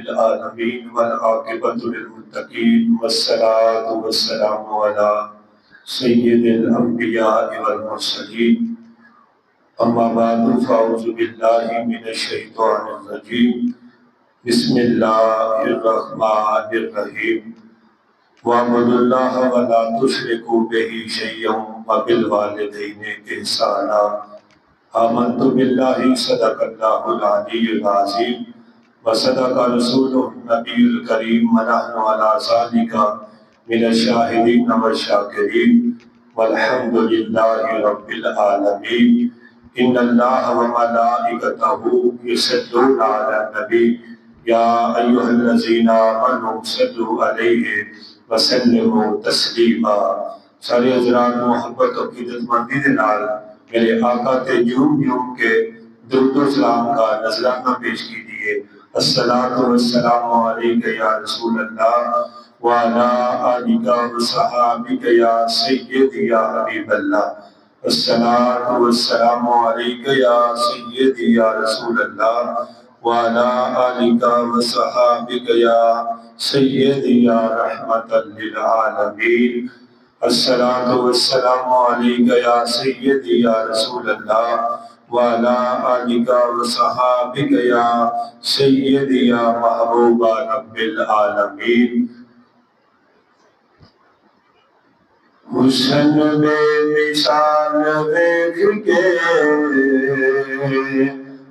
रब्बिल आलमीन वल आक़िबतु लिल मुत्तक़ीन वस्सलातु वस्सलामु अला सय्यिदिल अंबिया वल मुरसलीन अम्मा बअदु फ़अऊज़ु बिल्लाहि मिनश शैतानिर रजीम बिस्मिल्लाहिर रहमानिर रहीम वअब्दुल्लाह व ला तुश्रिकू बिही शय्यन व बिल वालिदैनि इहसाना आमन्तु बिल्लाहि सदक़ल्लाहुल अलीयुल अज़ीम व सदक़ रसूलुहुन नबियुल करीम व नहनु अला ज़ालिका मिनश शाहिदीन व शाकिरीन वल्हम्दुलिल्लाहि रब्बिल आलमीन इन्नल्लाह व मलाइकतहु युसल्लूना अलन नबी या अय्युहल्लज़ीना आमनू सल्लु अलैहि व सल्लिमू तस्लीमा। सारे हज़रात मोहब्बत और इज़्ज़तमंदी के नाल मेरे आका ते जूम के दुरूद व सलाम का नजराना पेश कीजिए। अस्सलातु वस्सलामु अलैका या रसूल अल्लाह व अला आलिका व सहाबिका या सय्यदी या हबीब अल्लाह। अस्सलातु वस्सलामु अलैका या सय्यदी या रसूल अल्लाह व अला आलिका व सहाबिका या सय्यदी या रहमतल लिल आलमीन। अस्सलातु वस्सलामु अलैका या सय्यदी या रसूल अल्लाह व अला आलिका व सहाबिका या सय्यदी या महबूबा रब्बिल आलमीन। हुस्न बेमिसाल देख के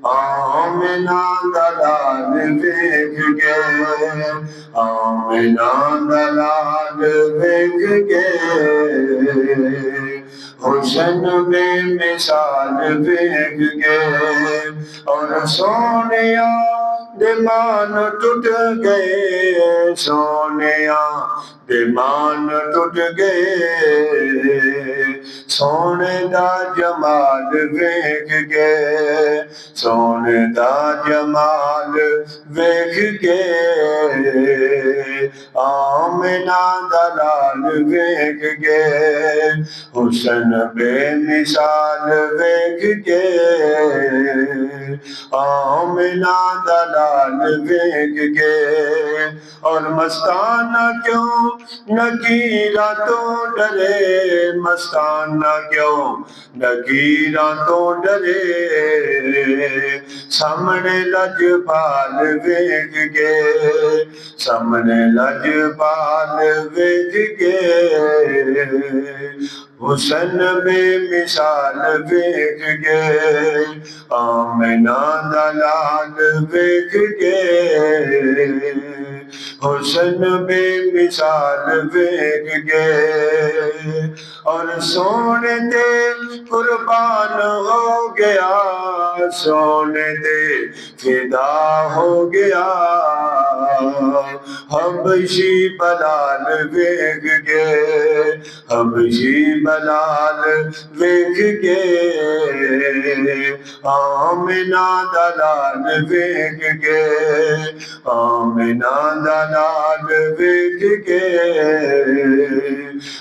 आमिना दलाल देख के आमिना दलाल देख के हुस्न बेमिसाल देख के और सोनिया दिमान टूट गए सोनिया दिमान टूट गए सोने दा जमाल वेख के सोने दा जमाल वेख के आमिना दलाल वेख के हुस्न बेमिसाल वेख के आमिना दलाल वेख के और मस्ताना क्यों नकीरा तो डरे मस्ताना क्यों नकीरा तो डरे सामने लजपाल वेख के सामने लजपाल वेख के हुस्न बेमिसाल वेख के आमिना दलाल वेख के हुस्न बेमिसाल वेख के और सोने दे कुर्बान हो गया सोने दे फिदा हो गया हबशी बलाल वेख के हबशी बलाल वेख के आमिना दलाल वेख के आमिना दलाल वेख के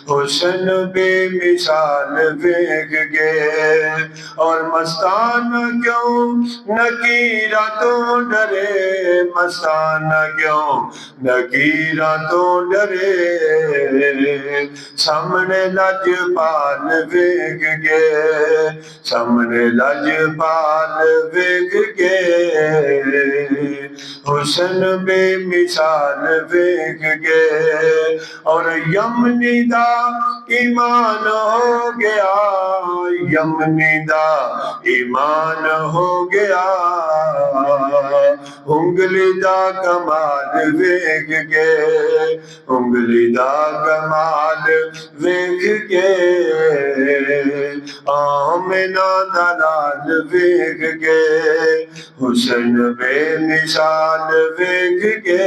हुस्न बेमिसाल वेख के और मस्ताना क्यों नकीरा तो डरे मस्ताना क्यों नकीरा तो डरे सामने लजपाल वेख के सामने लजपाल वेख के हुस्न बेमिसाल वेख के और यमनी दा ईमान हो गया यमनी दा ईमान हो गया उंगली दा कमाल वेख के उंगली दा कमाल वेख के आमिना दलाल वेख के हुस्न बेमिसाल वेख के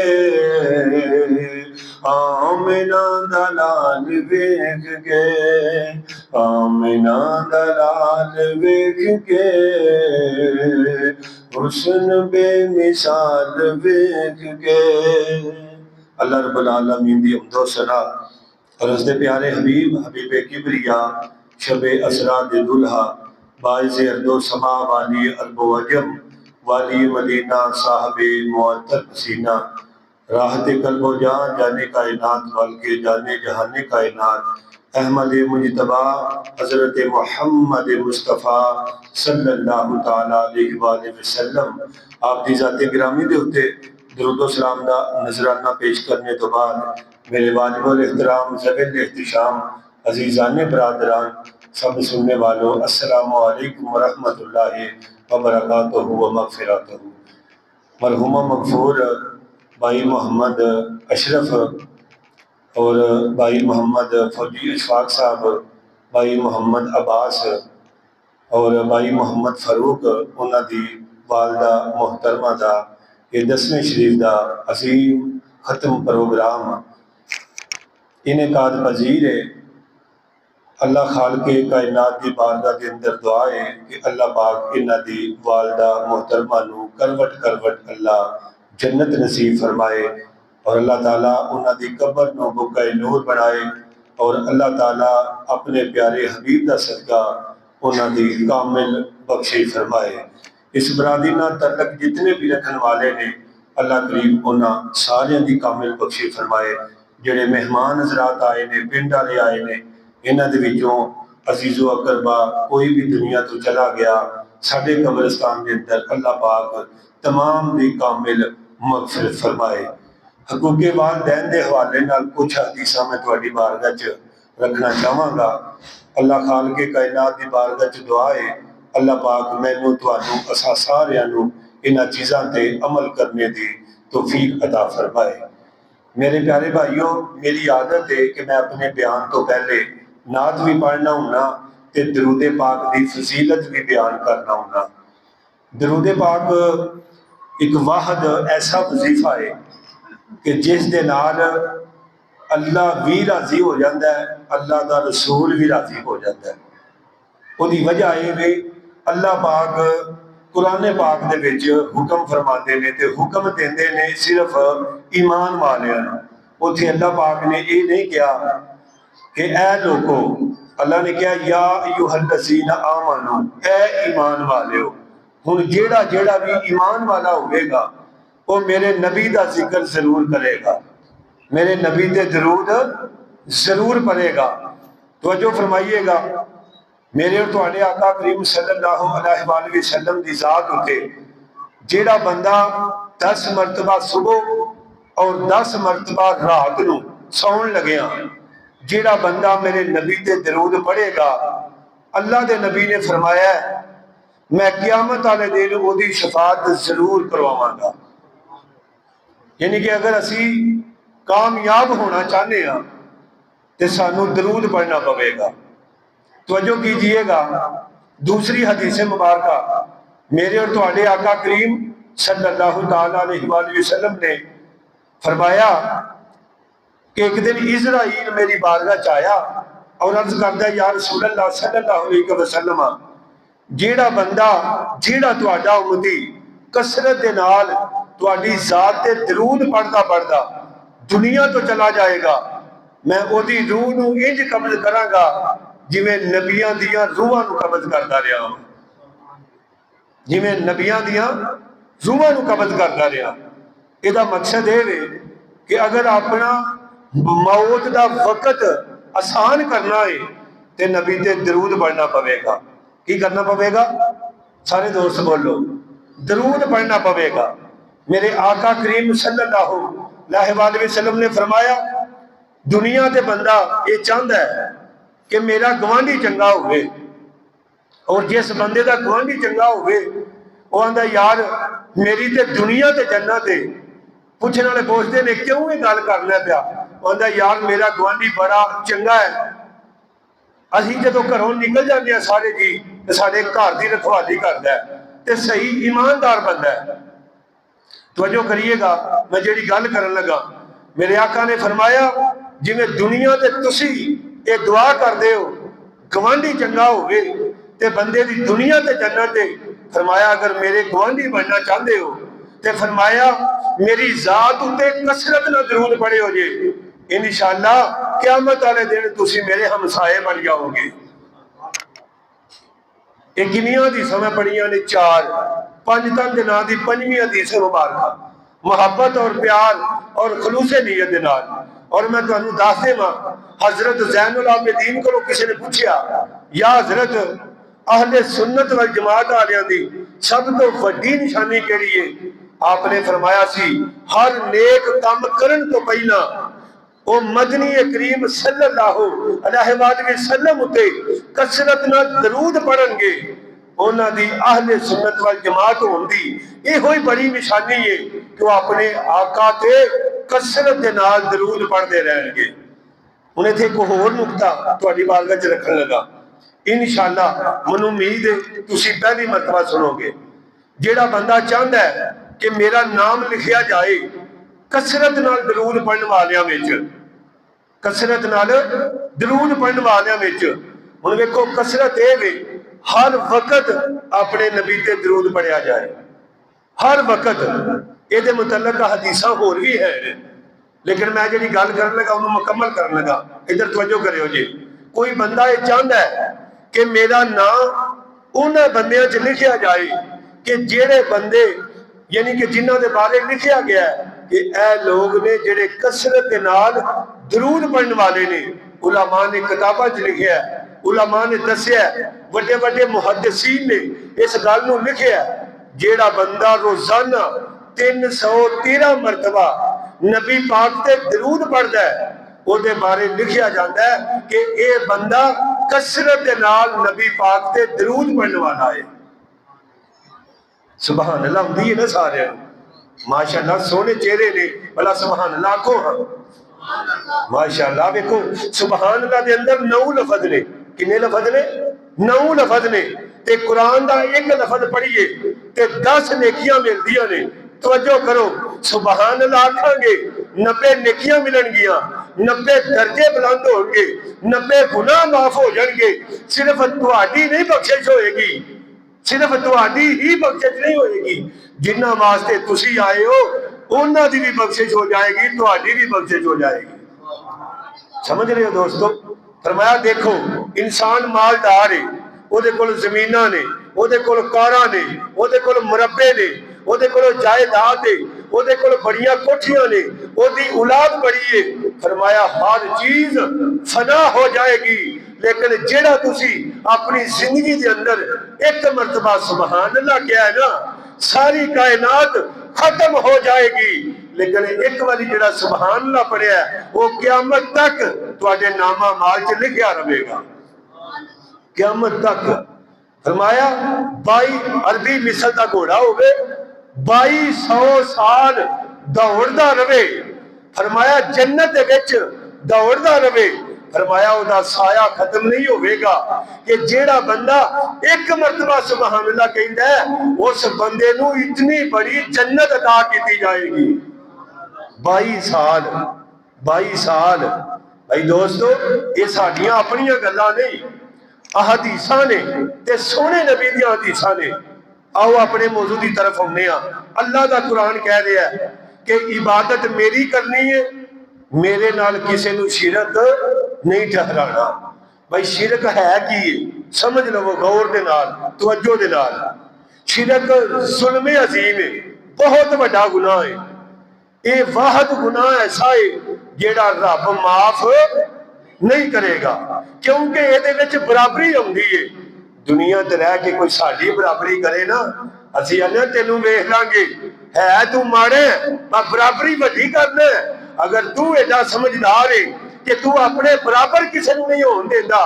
आमिना दलाल वेख के आमिना दलाल वेख के हुस्न बेमिसाल वेख के। अल्लाह रब्बुल आलमीन दी हमदो सना और उसदे प्यारे हबीब हबीब किबरिया शबे असरा दे दुल्हा बाइज़ अर्दो समा वाली अरबो अजम वाली मदीना साहब मुअत्तर पसीना राहत कल्बो जान जाने कायनात बल्कि जाने जहाने कायनात अहमद मुजतबा हजरत मोहम्मद मुस्तफ़ा सल्लल्लाहु ताला अलैहि वसल्लम आप दी ज़ाते गिरामी दे उत्ते दरूद सलाम दा नजराना पेश करने तो बाद मेरे वाजिबुल एहतराम ज़बिल एहतिशाम अजीज़ान बरादरान सब सुनने वालों अस्सलामु अलैकुम व रहमतुल्लाहि व बरकातुहू व मग़फ़िरतुहू। मरहुमा मगफूर भाई मोहम्मद अशरफ और भाई मोहम्मद फौजी इशफाक साहब, भाई मोहम्मद अब्बास और भाई मोहम्मद फारूक उन्हां दी वालदा मोहतरमा दा ये 10वें शरीफ दा अजीम खत्म प्रोग्राम इनेकाद पजीर है। अल्लाह खाल के कायनात की बारगाह के अंदर दुआ है कि अल्लाह पाक इन्हां दी वालदा मोहतरमा नू करवट करवट अल्लाह जन्नत नसीब फरमाए और अल्लाह ताला उन्हां दी कब्र नू बुकाए नूर बनाए और अल्लाह ताला अपने प्यारे हबीब दा सदका उन्हां दी कामिल बख्शिश फरमाए। इस बरादरी नाल तल्लक जितने भी रखने वाले ने अल्लाह करीम उन्हां सारियां दी कामिल बख्शिश फरमाए। जिहड़े मेहमान हजरात आए ने पिंड वाले आए ने इन्हां दे विचों अजीजो अकरबा कोई भी दुनिया तो चला गया साडे कब्रिस्तान के अंदर अल्लाह पाक तमाम दी कामिल मगफिरत फरमाए। हकूके वालिदैन दे हवाले नाल कुछ हदीसां मैं तुहाडी बारगाह च रखना चाहांगा। अल्लाह खाल के कायनात दी बारगाह च दुआ है अल्लाह पाक मैनू तुहानू असां सारियां नू इन्हां चीज़ां ते अमल करने दी तौफीक अता फरमाए। मेरे प्यारे भाइयों, मेरी आदत है कि मैं अपने बयान तो पहले नात भी पढ़ना हुन्ना ते दरूदे पाक दी फजीलत भी बयान करना हुन्ना। दरूदे पाक एक वाहद ऐसा वजीफा है कि जिस दे नाल अल्लाह भी राजी हो जाता है, अल्लाह दा रसूल भी राजी हो जाता है। उसकी वजह यह है अल्लाह पाक कुरान पाक दे विच हुक्म फरमाते ने ते हुक्म देंदे ने सिर्फ ईमान वालियां नूं। उत्थे अल्लाह पाक ने ये नहीं कहा कि ए लोगो, अल्लाह ने कहा या अय्युहल्लज़ीना आमनू, ए ईमान वालियो। हुण जेड़ा जेड़ा भी ईमान वाला होगा वो मेरे नबी का जिक्र जरूर करेगा, मेरे नबी ते दरूद जरूर पढ़ेगा। तवज्जो फरमाइएगा, मेरे और तुहाडे आका करीम सल्लल्लाहु अलैहि वसल्लम दी जात उते जेड़ा बंदा 10 मरतबा सुबह और 10 मरतबा रात नूं सौण लग्या जेड़ा बंदा मेरे नबी ते दरूद पढ़ेगा, अल्लाह दे नबी ने फरमाया मैं क़यामत वाले दिन ओदी शफाअत जरूर करवावांगा। यानी कि अगर असी कामयाब होना चाहते हैं तो सानू दरूद पढ़ना पवेगा। तवज्जो कीजिएगा, दूसरी हदीस मुबारक मेरे और तुहाडे आका करीम सल्लल्लाहु ताला अलैहि वसल्लम ने फरमाया कि एक दिन इज़राइल मेरी बारगाह च आया और अर्ज करदा या रसूलल्लाह सल्लल्लाहु अलैहि वसल्लम, जेड़ा बंदा जेड़ा तुहाडा उम्मती कसरत दे नाल तुहाडी जात ते दरूद पढ़दा पढ़दा दुनिया तो चला जाएगा, मैं ओदी रूह नूं इंज कब्ज करांगा जिवें नबियां दियां रूहां नूं कब्ज करदा रहा हां, जिवें नबियां दियां रूहां नूं कब्ज करदा रहा। इहदा मकसद यह है कि अगर अपना मौत का वक्त आसान करना है तो नबी ते दरूद पढ़ना पवेगा। की करना पवेगा? सारे दोस्त बोलो, दरूद पढ़ना पवेगा। मेरे आका करीम सल्लल्लाहु अलैहि वसल्लम ने फरमाया दुनिया ते बंदा ये चाहता है कि मेरा गवांढी चंगा होवे, और जिस बंदे का गवांढी चंगा होवे वो आंदा यार मेरी ते दुनिया ते जन्नत है। पूछने वाले पूछते ने क्यों ये गल करना पिया? आंदा यार मेरा गवांढी बड़ा चंगा है, असीं जदों घरों निकल जाते हैं सारे जी तो साडे घर की रखवाली करता है ते सही ईमानदार बंदा है। तवज्जो करिएगा, मैं जिहड़ी गल करन लगा, मेरे आका ने फरमाया जिवें दुनिया ते तुसी ये दुआ करदे हो गवांढी चंगा होवे ते बंदे दी दुनिया ते जन्नत है, फरमाया अगर मेरे गवांढी बनना चाहते हो ते फरमाया मेरी जात उत्ते कसरत नाल दरूद पढ़े हो जे, इंशाअल्लाह क़यामत वाले दिन तुसी मेरे हमसाए बन जाओगे। ये किनियां दी समय पढ़ियां ने? 4। पंजतन के नाम की 5वीं हदीस मुबारक मुहब्बत और प्यार और खलूसे नीयत के नाल। और मैं तुहानू दस देवां, हजरत ज़ैनुल आबिदीन को किसी ने पूछा, या हजरत अहले सुन्नत वल जमात वालियां दी सब तो वड्डी निशानी केड़ी है? आपने फरमाया सी, हर नेक काम करन तो पहला वो मदनी करीम सल्लल्लाहु अलैहि वसल्लम उते कसरत नाल दरूद पढ़नगे, उन्हां दी अहले सुन्नत वल जमात होंदी इहो ही बड़ी निशानी है कि वो अपने आका ते कसरत दे नाल दरूद पढ़ते रहेंगे। हुण इत्थे एक होर नुकता तुहाडी बारगाह च रखण लगा, इंशाअल्लाह मैनूं उम्मीद है तुसीं पहली मरतबा सुनोगे। जिहड़ा बंदा चाहता है कि मेरा नाम लिखिया जाए कसरत नाल दरूद पढ़न वालियां विच, कसरत नाल दरूद पढ़न वालियां विच, हुण वेखो कसरत ये वे हर वक्त अपने नबी ते दरूद पढ़िया जाए, हर वक्त। ये मुतलक हदीसा होर भी है, लेकिन मैं जी गल कर लगा उन्होंने मुकम्मल कर लगा। इधर तवज्जो करियो जी। कोई बंदा ये चाहता है कि मेरा नाम उन्होंने बंदियां च लिखिया जाए कि जेड़े बंदे यानी कि जिन्हों के बारे लिखिया गया है कि ए लोग ने जेड़े कसरत के नाल दरूद पढ़न वाले ने। उलमा ने किताबां च लिखिया, उलमा ने दसिया, वड्डे वड्डे मुहद्दिसीन ने इस गल नूं लिखिया, जेड़ा बंदा रोजाना 313 मरतबा नबी पाक ते दरूद पढ़दा है, ਉਹਦੇ बारे लिखिया जाता है कि यह बंदा कसरत के नाल नबी पाक ते दरूद पढ़ने वाला है। सुभान अल्लाह होंदी है ना सारे माशाअल्लाह, सोहने चेहरे ने, भला सुभान अल्लाह आखो। हाँ माशाअल्लाह, देखो सुभान अल्लाह के अंदर 9 लफज ने। कितने लफज ने? 9 लफज ने। ते कुरान का एक लफज पढ़िए ते 10 नेकियां मिलदियां ने। तवज्जो करो, सुभान अल्लाह आखांगे 90 नेकियां मिलणगियां, 90 दर्जे बुलंद होंगे, 90 गुनाह माफ हो जाएंगे। सिर्फ तुहाडी नहीं बख्शिश होएगी, सिर्फ तुहाडी ही बख्शिश नहीं होएगी, जिन्ना वास्ते तुसी आए हो उन्हां दी भी बख्शिश हो जाएगी, तुहाडी भी बख्शिश हो जाएगी। समझ रहे हो दोस्तों? फरमाया देखो इंसान मालदार है, ਉਹਦੇ ਕੋਲ ਜ਼ਮੀਨਾਂ ਨੇ, ਉਹਦੇ ਕੋਲ ਕਾਰਾਂ ਨੇ, ਉਹਦੇ ਕੋਲ ਮੁਰੱਬੇ ਨੇ, ਉਹਦੇ ਕੋਲ ਜਾਇਦਾਦ ਹੈ, ਉਹਦੇ ਕੋਲ ਬੜੀਆਂ ਕੋਠੀਆਂ ਨੇ, ਉਹਦੀ औलाद बड़ी है। फरमाया हर चीज फना हो जाएगी, लेकिन जेड़ा तुसी अपनी जिंदगी के अंदर एक मरतबा सुभान अल्लाह किया है ना, सारी कायनात खत्म हो जाएगी। लेकिन एक बारी जेड़ा सुभान अल्लाह पढ़िया वो क़यामत तक तुहाडे नामा माल च लिखिया रहेगा, क़यामत तक। फरमाया 22 अरबी मिसल का घोड़ा होवे, 2200 साल दौड़दा रवे। फरमाया जन्नत दे विच दौड़दा रवे। फरमाया उदा साया खत्म नहीं होवेगा कि जेड़ा बंदा एक मरतबा सुभान अल्लाह कहंदा है उस बंदे नू इतनी बड़ी जन्नत अता की जाएगी। 22 साल 22 साल। भाई दोस्तों, ये साडियां अपनियां गल्लां नहीं, हदीसां ने ते सोहने नबी दी हदीसां ने। आओ अपने मौजू की तरफ आउने आ। अल्लाह दा कुरान कह रहा है कि इबादत मेरी करनी है, मेरे नाल किसी नू शिरक नहीं ठहराना। भाई शिरक है की है? समझ लो गौर दे नाल, तवज्जो दे नाल। शिरक जुल्म अजीम है, बहुत बड़ा गुनाह है। ये वाहद गुनाह ऐसा है जेड़ा रब माफ नहीं करेगा, क्योंकि ये बराबरी आती है। दुनिया ते रह के कोई साडी बराबरी करे ना, असीं आने तेनू वेख लांगे, है तू माड़े पर बराबरी वड्डी करना। अगर तू एडा समझदार है कि तू अपने बराबर किसी नू नहीं होण देंदा,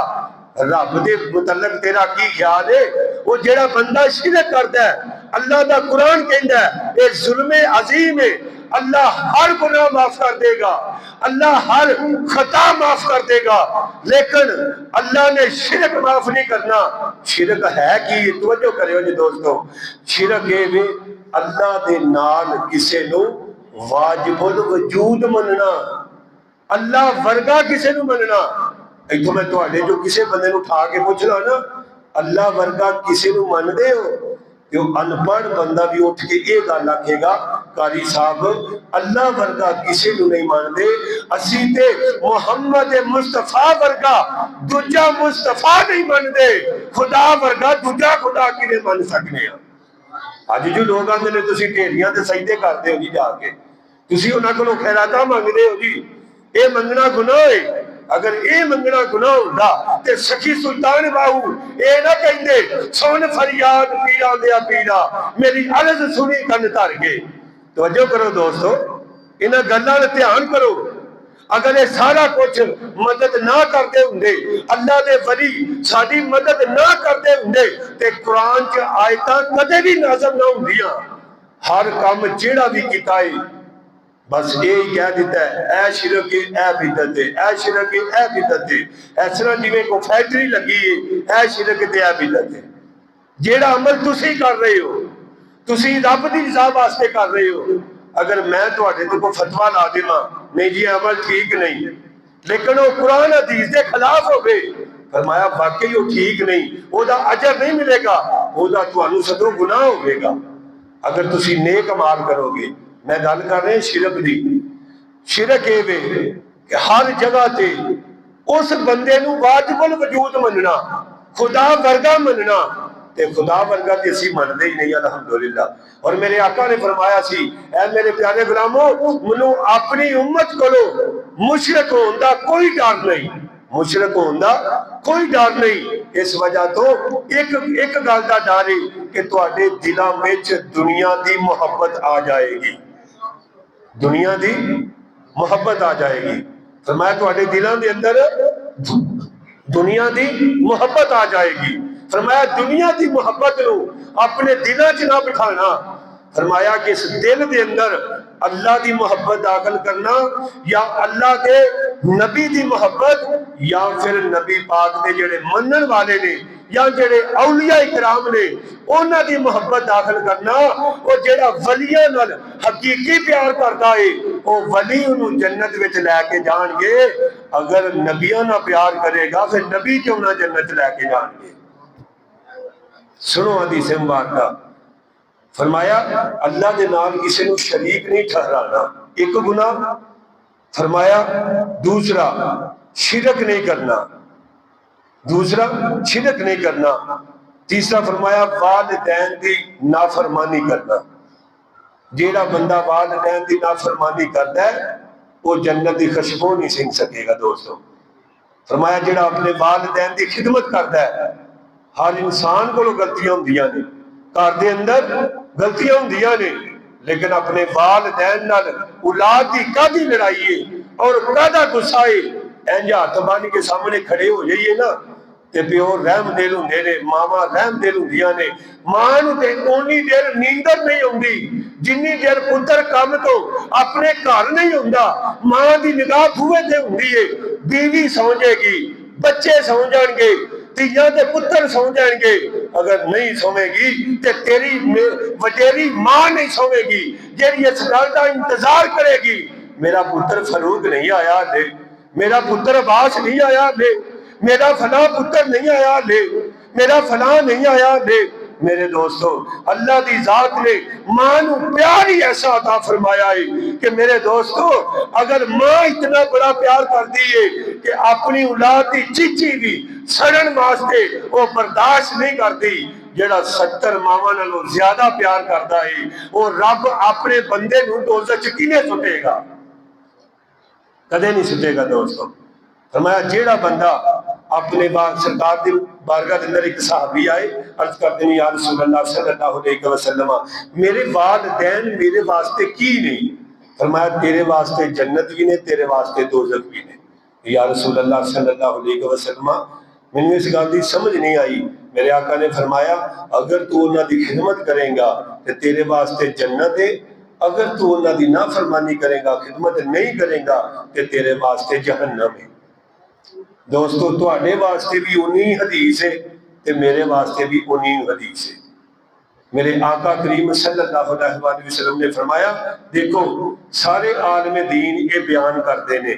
रब दे मुतलक तेरा की ख्याल है? वो जेड़ा बंदा शिरक करता है, अल्लाह दा कुरान कहंदा है ये जुल्म अजीम है। अल्लाह हर गुनाह माफ कर देगा, अल्लाह हर खता माफ कर देगा, लेकिन अल्लाह ने शिरक माफ नहीं करना। शिरक है कि तवज्जो करियो जी दोस्तों, शिरक ये वे अल्लाह दे नाल किसे नू वाजिबुल वजूद मनना, अल्लाह वर्गा किसे नू मनना। इथों मैं तुहाडे जो किसी बंदे नू उठा के पूछ ला ना, अल्लाह वर्गा किसे नू मनदे हो? जो अनपढ़ बंदा भी उठ के ये गल आखेगा, कारी साहब अल्लाह वर्गा किसी नू नहीं मानते, असी ते मुहम्मद मुस्तफा वर्गा दूजा मुस्तफा नहीं मानते। खुदा वर्गा दूजा खुदा किवें मान सकने आ? अज जो लोग आते ने तुसीं ढेरियां ते सजदे करते हो जी, जाके तुसीं उन्हां कोलों खैरातां मंगदे हो जी। ये मंगना गुनाह है। अगर ये मंगना गुनाह हुंदा ते सखी सुल्तान बाहू ये ना कहंदे, सुन फरियाद पीरा दिया पीरा, मेरी अर्ज सुनी कन धर गए। तवज्जो करो दोस्तों, इन्हां गल्लां दा ध्यान करो। अगर ये सारा कुछ मदद ना करते होंगे, अल्लाह के वली साडी मदद ना करते होंगे, ते कुरान च आयतां कदे भी नाज़िल ना होंदियां। हर काम जेड़ा भी कीता है बस यही कह दिता है, ऐ शिरक है, ऐ बिदत है, ऐ शिरक है, ऐ बिदत है। इस तरह जिवें कोई फैक्ट्री लगी है, ऐ शिरक है, ऐ बिदत है। जेड़ा अमल तुसीं कर रहे हो, तुसीं रब दी रज़ा वास्ते कर रहे हो। अगर मैं तुहाडे ते कोई फतवा ला देवां, नहीं जी अमल ठीक नहीं, लेकिन वो कुरान हदीस के खिलाफ होवे, फरमाया वाकई वो ठीक नहीं, ओदा अजर नहीं मिलेगा, ओदा तुहानू सदों गुनाह होवेगा। अगर तुसीं नेक अमाल करोगे, मैं गल कर रहा शिरक दी। शिरक ये वे कि हर जगह ते उस बंदे नू वाजिबुल वजूद मनना, खुदा वर्गा मनना, ते खुदा वर्गा ते असीं मनदे ही नहीं अल्हम्दुलिल्लाह। और मेरे आका ने फरमाया सी, ऐ मेरे प्यारे गुलामो, मैनू अपनी उम्मत कोलों मुशरक होण दा कोई डर नहीं, मुशरक होण दा कोई डर नहीं। इस वजह तो एक गल दा डर है कि तुहाडे दिलां विच दुनिया दी मुहब्बत आ जाएगी, दुनिया दी मुहब्बत आ जाएगी। फरमाया तुहाडे दिलां दे अंदर दुनिया दी मुहब्बत आ जाएगी। फरमाया दुनिया की मुहब्बत नू अपने दिलों च ना बिठाना। फरमाया कि इस दिल के अंदर अल्लाह की मुहब्बत दाखिल करना, या अल्लाह के नबी की मुहब्बत, या फिर नबी पाक के जेड़े मनन वाले ने, या जेड़े औलिया इकराम ने, उन्हां दी मुहब्बत दाखिल करना। और जेड़ा वलियां नाल हकीकी प्यार करता है, वो वली उन्होंने जन्नत विच लैके जाणगे। अगर नबियां नाल प्यार करेगा, फिर नबी क्यों ना जन्नत लैके जाणगे। सुनो हदीस मुबारक, फरमाया अल्लाह के नाल किसी को शरीक नहीं ठहराना, एक गुनाह। फरमाया दूसरा शिरक नहीं करना, दूसरा शिरक नहीं करना। तीसरा फरमाया वालिदैन की नाफरमानी करना। जेड़ा बंदा वालिदैन की नाफरमानी करता है, वो जन्नत की खुशबू नहीं सिंघ सकेगा दोस्तों। फरमाया जेड़ा अपने वालिदैन की खिदमत करता है, हर इंसान को गलतियां होंदियां ने, घर के अंदर गलतियां होंदियां ने, लेकिन अपने वालिदैन नाल औलाद की कादी लड़ाई है और कादा गुस्सा है। इंज हथ बन के सामने खड़े हो जाइए ना, ते प्यो रहमदिल हुंदे ने, मावां रहमदिल हुंदियां ने। मां नूं ते उन्नी देर नींदर नहीं आउंदी जिन्नी देर पुत्र काम तो अपने घर नहीं हुंदा। मां दी निगाह बूहे ते हुंदी है, बीवी सौ जाएगी, बच्चे सौ जाएंगे, धीयां ते पुत्र सौ जाएंगे। अगर नहीं सोवेगी ते तेरी वडेरी मां नहीं सोवेगी, जेड़ी इस गल दा इंतजार करेगी, मेरा पुत्र फरूक नहीं आया ले, मेरा पुत्र अब्बास नहीं आया ले, मेरा फला पुत्र नहीं आया ले, मेरा फला नहीं आया ले। मेरे दोस्तों, अल्लाह की जात ने मां नू प्यार ही ऐसा अता फरमाया है कि मेरे दोस्तों, अगर मां इतना बड़ा प्यार करती है कि अपनी औलाद की चीची भी सड़न वास्ते वो बर्दाश्त नहीं करती, जेड़ा 70 मावां नालों ज्यादा प्यार करता है, वो रब अपने बंदे नू दोज़ख च किवें सुटेगा? कदे नहीं सुटेगा दोस्तों। फरमाया जेड़ा बंदा अपने सरकार की बारगाह के अंदर एक सहाबी आए, अर्ज करते हैं या रसूलल्लाह सल्लल्लाहु अलैहि वसल्लम, मेरे वालिदैन मेरे वास्ते की नहीं? फरमाया तेरे वास्ते जन्नत भी ने, तेरे वास्ते दोज़ख भी ने। या रसूलल्लाह सल्लल्लाहु अलैहि वसल्लम, मैंने इस गल की समझ नहीं आई। मेरे आका ने फरमाया अगर तू उन्हां दी खिदमत करेगा तो तेरे वास्ते जन्नत है, अगर तू उन्हां दी नाफरमानी करेगा, खिदमत नहीं करेगा, तो तेरे वास्ते जहन्नम है। दोस्तों, तुहाडे वास्ते भी उन्हीं हदीस है ते मेरे वास्ते भी उन्हीं हदीस है। मेरे आका करीम सल्लल्लाहु अलैहि वसल्लम ने फरमाया, देखो सारे आलम दीन ये बयान करते ने,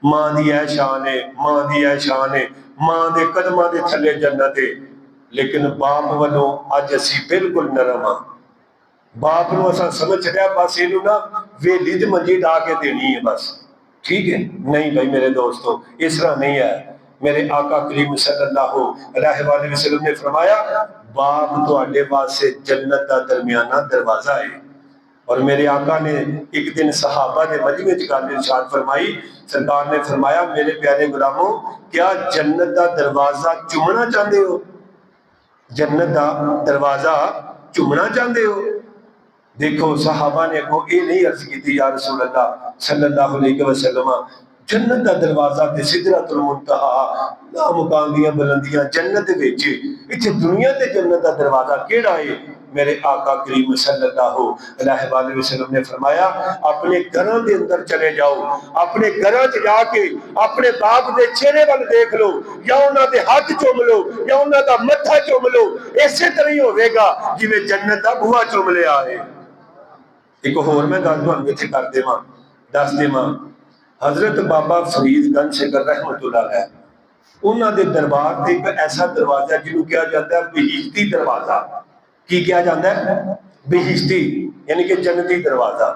मां दी ऐ शान है, मां दी ऐ शान है, मां दे कदमां दे थल्ले जन्नत है। लेकिन बाप वालों अज असी बिल्कुल नरम हाँ। बाप नूं असां समझ छड्या बस इहनूं ना वेली दी मंजी ढा के देनी है बस, ठीक है? नहीं भाई मेरे दोस्तों, इस तरह नहीं है। मेरे आका करीम सल्लल्लाहु अलैहि वसल्लम ने फरमाया बाप तुहाडे वास्ते जन्नत दा दरमियाना दरवाजा है। और मेरे आका ने एक दिन सहाबा ने मजमे च गल इरशाद फरमाई, सरकार ने फरमाया मेरे प्यारे गुलामों क्या जन्नत दा दरवाजा चुमना चाहते हो? जन्नत दा दरवाजा चुमना चाहते हो? देखो सहाबा ने अगो ये नहीं अर्ज की या रसूल अल्लाह सल्लल्लाहु अलैहि वसल्लम जन्नत दा दरवाजा ते सिदरतुल मुंतहा मुकाम दी बुलंदियां जन्नत विच इत्थे दुनिया ते जन्नत दा दरवाजा केड़ा है? मेरे आका करीम सल्लल्लाहु अलैहि वसल्लम ने फरमाया अपने घरों के अंदर चले जाओ, अपने घरों च जाके अपने बाप के चेहरे वाल देख लो या उन्होंने हाथ चुम लो या उन्होंने मत्था चुम लो, इसे तरह ही होगा जिवें जन्नत का बूहा चुम लिया है। एक होर मैं गल तुहानूं इत्थे कर देवां दस देवां, हजरत बाबा फरीद गंज सिकर रहमतुल्लाह अलैह उन्होंने दरबार से एक ऐसा दरवाजा जिन्होंने कहा जाता है बहिश्ती दरवाजा। की कहा जाता है? बहिश्ती यानी कि जन्नती दरवाजा।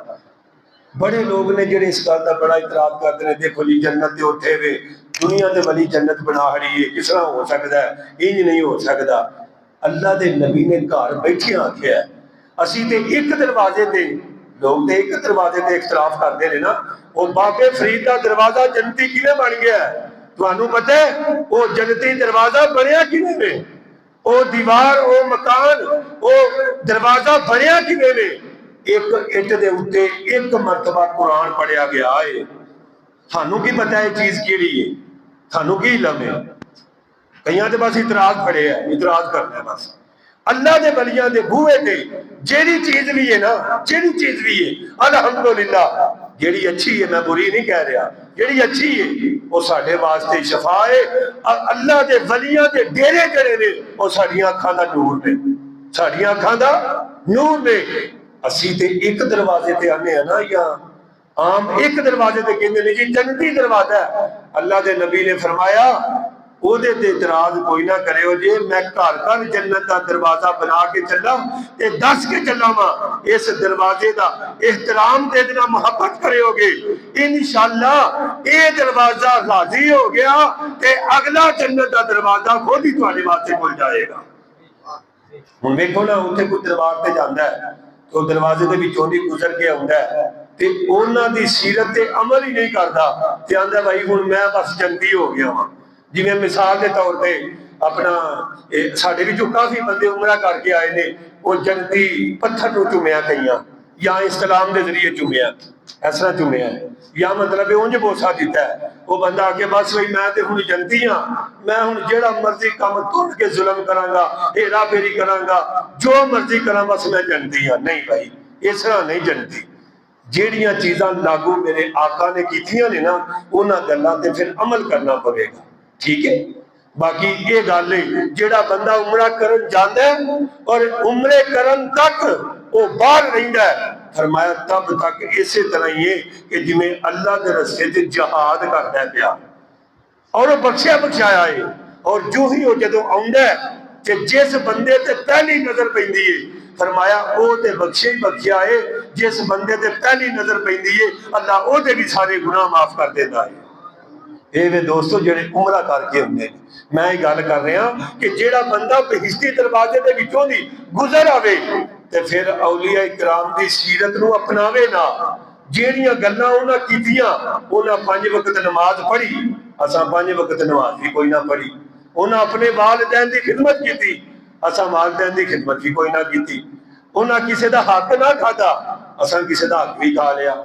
बड़े लोग ने जिहड़े इस गल का बड़ा इतराज करते हैं, देखो जी जन्नत ते उत्थे वे दुनिया दे वाली जन्नत बना खड़ी है, किस तरह हो सकता है? इंज नहीं हो सकता। अल्लाह दे नबी ने घर बैठे आख्या असी ते एक दरवाजे ते लोग ते एक दरवाजे ते इख्तलाफ करते हैं ना, और बाबे फरीद का दरवाजा जन्नती किवें बन गया? तुहानूं पता है वो जन्नती दरवाजा बनया किवें वे? ओ दीवार ओ मकान ओ दरवाजा बनया किवें वे? एक इट दे उत्ते एक मरतबा कुरान पढ़िया गया है। थानू की पता है चीज केड़ी है? थानू की इलम है? कईयां ते बस इतराज पड़े है, इतराज करना है बस। अल्लाह दे वलियां दे बूहे ते जेड़ी चीज भी है ना, जेड़ी चीज भी है अल्हम्दुलिल्लाह जेड़ी अच्छी है, मैं बुरी नहीं कह रहा, जेड़ी अच्छी है वो साडे वास्ते शफा है। अल्लाह दे वलियां दे डेरे जड़े ने वो साडियां अखां दा नूर ने, साडियां अखां दा नूर ने। असी ते एक दरवाजे ते आने हैं ना, या आम एक दरवाजे ते कहंदे ने जी जन्नती दरवाजा है। अल्लाह दे नबी ने फरमाया ओदे ते इतराज कोई ना करियो जे मैं घर घर जन्नत का दरवाजा बना के चला ते दस के चला वा इस दरवाजे का एहतराम दे देना, मुहब्बत करोगे इंशाअल्लाह ये दरवाजा राजी हो गया ते अगला जन्नत का दरवाजा खुद ही तुहाडे वास्ते खुल जाएगा। हुण देखो ना उत्थे कोई दरबार ते जांदा है तो दरवाजे दे विचों दी गुजर के आउंदा है ते उन्हां दी सीरत ते अमल ही नहीं करदा ते आंदा भाई हुण मैं बस जन्नती हो गया वां। जिवें मिसाल के तौर पे अपना साडे विचों काफी बंदे उमरा करके आए ने, वो जन्नती पत्थर नूं चुमिया कईयां या इस्लाम के जरिए चुमिया, इस तरह चुमिया या मतलब उंज बोसा दिता है। वो बंदा आके बस भाई मैं तो हुण जन्नती हाँ, मैं हुण जेड़ा मर्जी काम तोड़ के जुल्म करांगा, हेरा फेरी करांगा, जो मर्जी करा बस मैं जन्नती हाँ। नहीं भाई इस तरह नहीं जन्नती। जेड़ियां चीजां लागू मेरे आका ने कीतियां ने ना उन्हां गल्लां ते फिर अमल करना पवेगा, ठीक है। बाकी ये गल है जेड़ा बंदा उमरा करन जांदा है और उमरे करन तक वो बाहर रहिंदा है, फरमाया तब तक इसे तरह ही है कि जिवें अल्लाह के रस्ते च जिहाद करदा पिया और वो बख्शिया बख्शाया है। और जो ही वो जदों आउंदा है कि जिस बंदे ते पहली नजर पैंदी है, फरमाया ओ ते बख्शे ही बख्शिया है, जिस बंदे ते पहली नजर पैंदी है अल्लाह ओदे भी सारे गुनाह माफ कर देता है। ये वे दोस्तों जेड़े उमरा करके होंगे, मैं गल कर रहा कि जेड़ा बंदा बहिश्ती दरवाजे दे विचों दी गुजर आवे ते फिर औलिया इकराम दी सीरत नूं अपनावे ना, जेड़ियां गल्लां उन्हां कीतियां उन्हां 5 वक्त नमाज पढ़ी, असां 5 वक्त नमाज भी कोई ना पढ़ी। उन्हां अपने वालिदैन दी खिदमत कीती, असां वालिदैन दी खिदमत भी कोई ना कीती। उन्हां किसी दा हक ना खादा, असां किसी दा हक भी खा लिया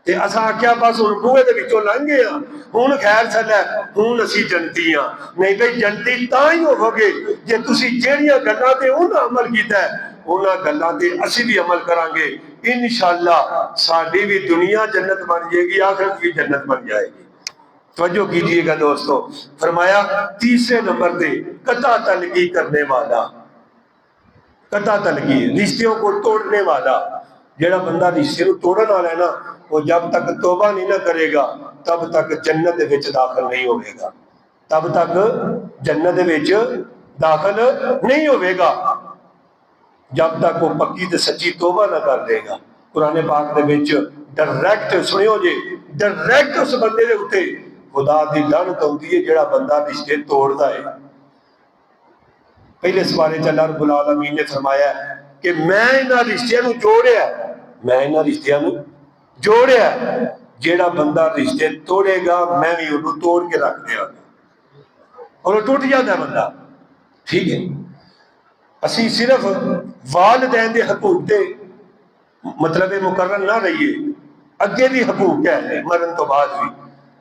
ते असां आख्या बस हुण बूहे दे विचों लंघ गए हां, हुण खैर सल्लै, हुण असीं जन्नती हां। नहीं भाई जन्नती तां ही होवोगे जे तुसीं जेड़ियां गल्लां ते उन्हां अमल कीता है उन्हां गल्लां ते असीं भी अमल करांगे, इंशाअल्लाह साडी भी दुनिया जन्नत बन जाएगी, आखिरत भी जन्नत बन जाएगी। तवज्जो कीजिएगा दोस्तों, फरमाया तीसरे नंबर पे कता तलकी करने वाला, कता तलकी रिश्तों को तोड़ने वाला। जेड़ा बंदा रिश्ते को तोड़न वाला है ना, वो जब तक तौबा नहीं ना करेगा तब तक जन्नत विच दाखिल नहीं होगा, तब तक जन्नत विच दाखिल नहीं होगा जब तक वो पक्की ते सच्ची तौबा ना कर देगा। कुरान पाक दे विच डायरैक्ट सुनियो जी, डायरैक्ट उस बंदे दे उत्ते खुदा की लानत आती है जिहड़ा बंदा रिश्ते तोड़ता है। पहले सवाले च अल्लाह रब्बुल आलमीन ने फरमाया कि मैं इन्हां रिश्तियां नूं जोड़िया, मैं इन्हां रिश्तियां नूं जोड़िया, जिहड़ा बंदा रिश्ते तोड़ेगा मैं भी उन्होंने तोड़ के रख दियांगा और टुट जाता बंदा। ठीक है, असी सिर्फ वालदैन दे हकूक दे मतलब मुकर्रर ना रहिए, अगे भी हकूक है मरण तो बाद भी।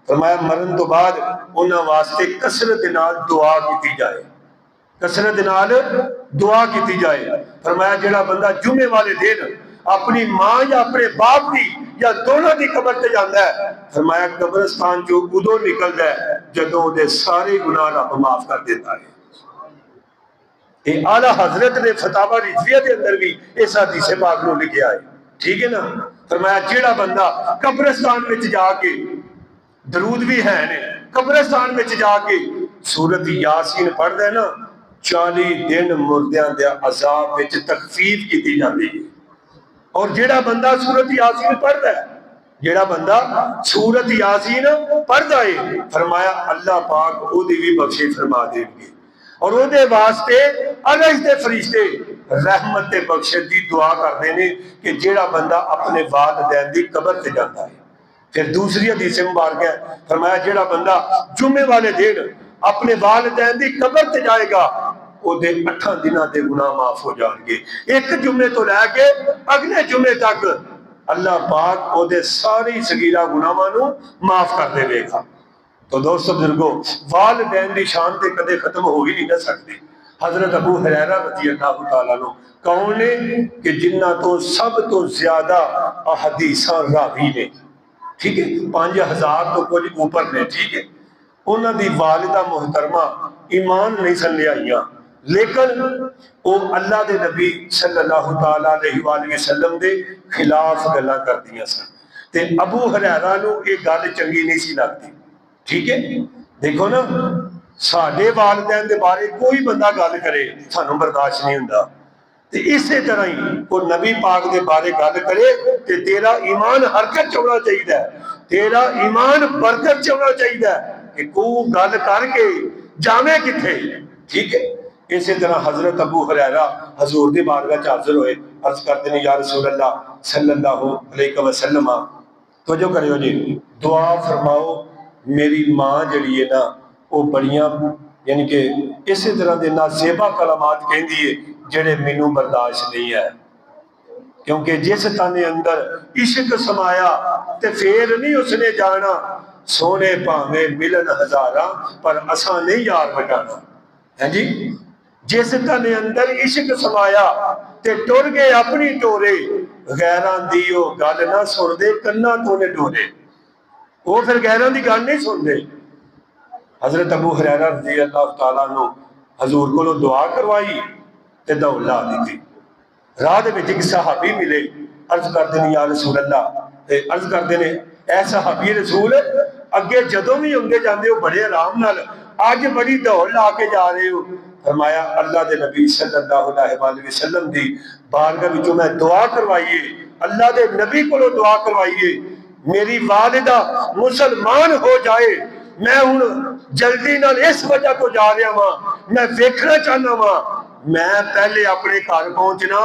फरमाया मरण तो बाद उन्हां वास्ते कसरत नाल दुआ की जाए, कसरत नाल दुआ की जाए। फरमाया जिहड़ा बंदा जुमे वाले दिन अपनी मां या अपने बाप की या दोनों की कबर ते जाता है, फरमाया कब्रिस्तान चो उदों निकलता है जदों उहदे सारे गुनाह रब माफ कर देता है। ये आला हजरत ने फतावा रिजविया के अंदर भी इस हदीस पाक नूं लिखिया है। ठीक है ना। फरमाया जिहड़ा बंदा कब्रिस्तान में जाके, दरूद भी है ने, कब्रिस्तान में जाके सूरत यासीन पढ़दा है ना, 40 दिन मुर्दियां दे अजाब विच तखफीफ की जाती है। और जिहड़ा बंदा सूरत यासीन पढ़दा है, जिहड़ा बंदा सूरत यासीन पढ़दा है, फरमाया अल्लाह पाक ओदी भी बख्शिश फरमा देंगे और ओदे वास्ते अरश दे फरिश्ते रहमत ते बख्शिश दी दुआ करते हैं कि जिहड़ा बंदा अपने वालिदैन दी कबर ते जाता है। फिर दूसरी हदीस मुबारक है, फरमाया जिहड़ा बंदा जुमे वाले दिन अपने वालिदैन दी कबर ते जाएगा ओदे 8 दिनां दे गुनाह माफ हो जाएंगे। एक जुमे तो लैके अगले जुमे तक अल्लाह पाक ओदे सारे सगीरा गुनाहां नूं माफ कर देगा। तो दोस्तों बुजुर्गो, वालिदैन की शान ते कदे खत्म हो ही नहीं ना सकती। हजरत अबू हुरैरा रज़ी अल्लाह तआला अन्हु कौन ने कि जिन्हां तो सब तो ज्यादा अहदीसां रावी ने। ठीक है, 5000 तो कुछ ऊपर ने। ठीक है, उन्हां दी वालिदा मोहतरमा ईमान नहीं सन लियाइयां, लेकिन वो अल्लाह दे नबी सल्लल्लाहु तआला अलैहि वसल्लम दे खिलाफ गल्लां करदियां सन ते अबू हुरैरा नूं ये गल चंगी नहीं सी लगदी। ठीक है, देखो ना, साडे वालिदैन दे बारे कोई बंदा गल करे सानू बर्दाश्त नहीं हुंदा, ते इसे तरह ही कोई नबी पाक दे बारे गल करे ते तेरा ईमान हरकत च होना चाहिए, तेरा ईमान बरकत च होना चाहिए कि तू गल करके जावे किथे। ठीक है, इसी तरह हजरत अबू हुरैरा हजूर दी बारगाह च हाजिर होए, अर्ज करते हैं या रसूल अल्लाह सल्लल्लाहु अलैहि वसल्लम, तो जो करियो जी दुआ फरमाओ, मेरी मां जड़ी है ना वो बड़ियां यानी कि इस तरह के नाजेबा कलामात कहती है जेड़े मैनू बर्दाश्त नहीं है, क्योंकि जिस ताने अंदर इश्क समाया ते फिर नहीं उसने जाना, सोने भावे मिलन हजारा पर असा नहीं यार बटाना है जी। जिस ताने अंदर इश्क समाया ते टुर गए अपनी टोरे, गैरां दी ओ गल ना सुनदे कन्ना तो ने डोरे, वो फिर गैरों की गल नहीं सुनते। हजरत अबू हुरैरा रज़ी अल्लाह तआला अन्हु हजूर को दुआ करवाई ते दौड़ ला दी। राह दे विच एक सहाबी मिले, अर्ज करते हैं या रसूल अल्लाह, अर्ज करते हैं ऐ सहाबी रसूल, अगे जदों भी आंदे जांदे हो बड़े आराम नाल, अज बड़ी दौड़ ला के जा रहे हो। फरमाया अल्लाह दे नबी सल्लल्लाहु अलैहि वसल्लम दी बारगाह विचों मैं दुआ करवाइए, अल्लाह दे नबी को दुआ करवाइए मेरी वालिदा मुसलमान हो जाए, मैं हूं जल्दी नाल इस वजह तो जा रहा वहां, मैं देखना चाहना वहां मैं पहले अपने घर पहुंचना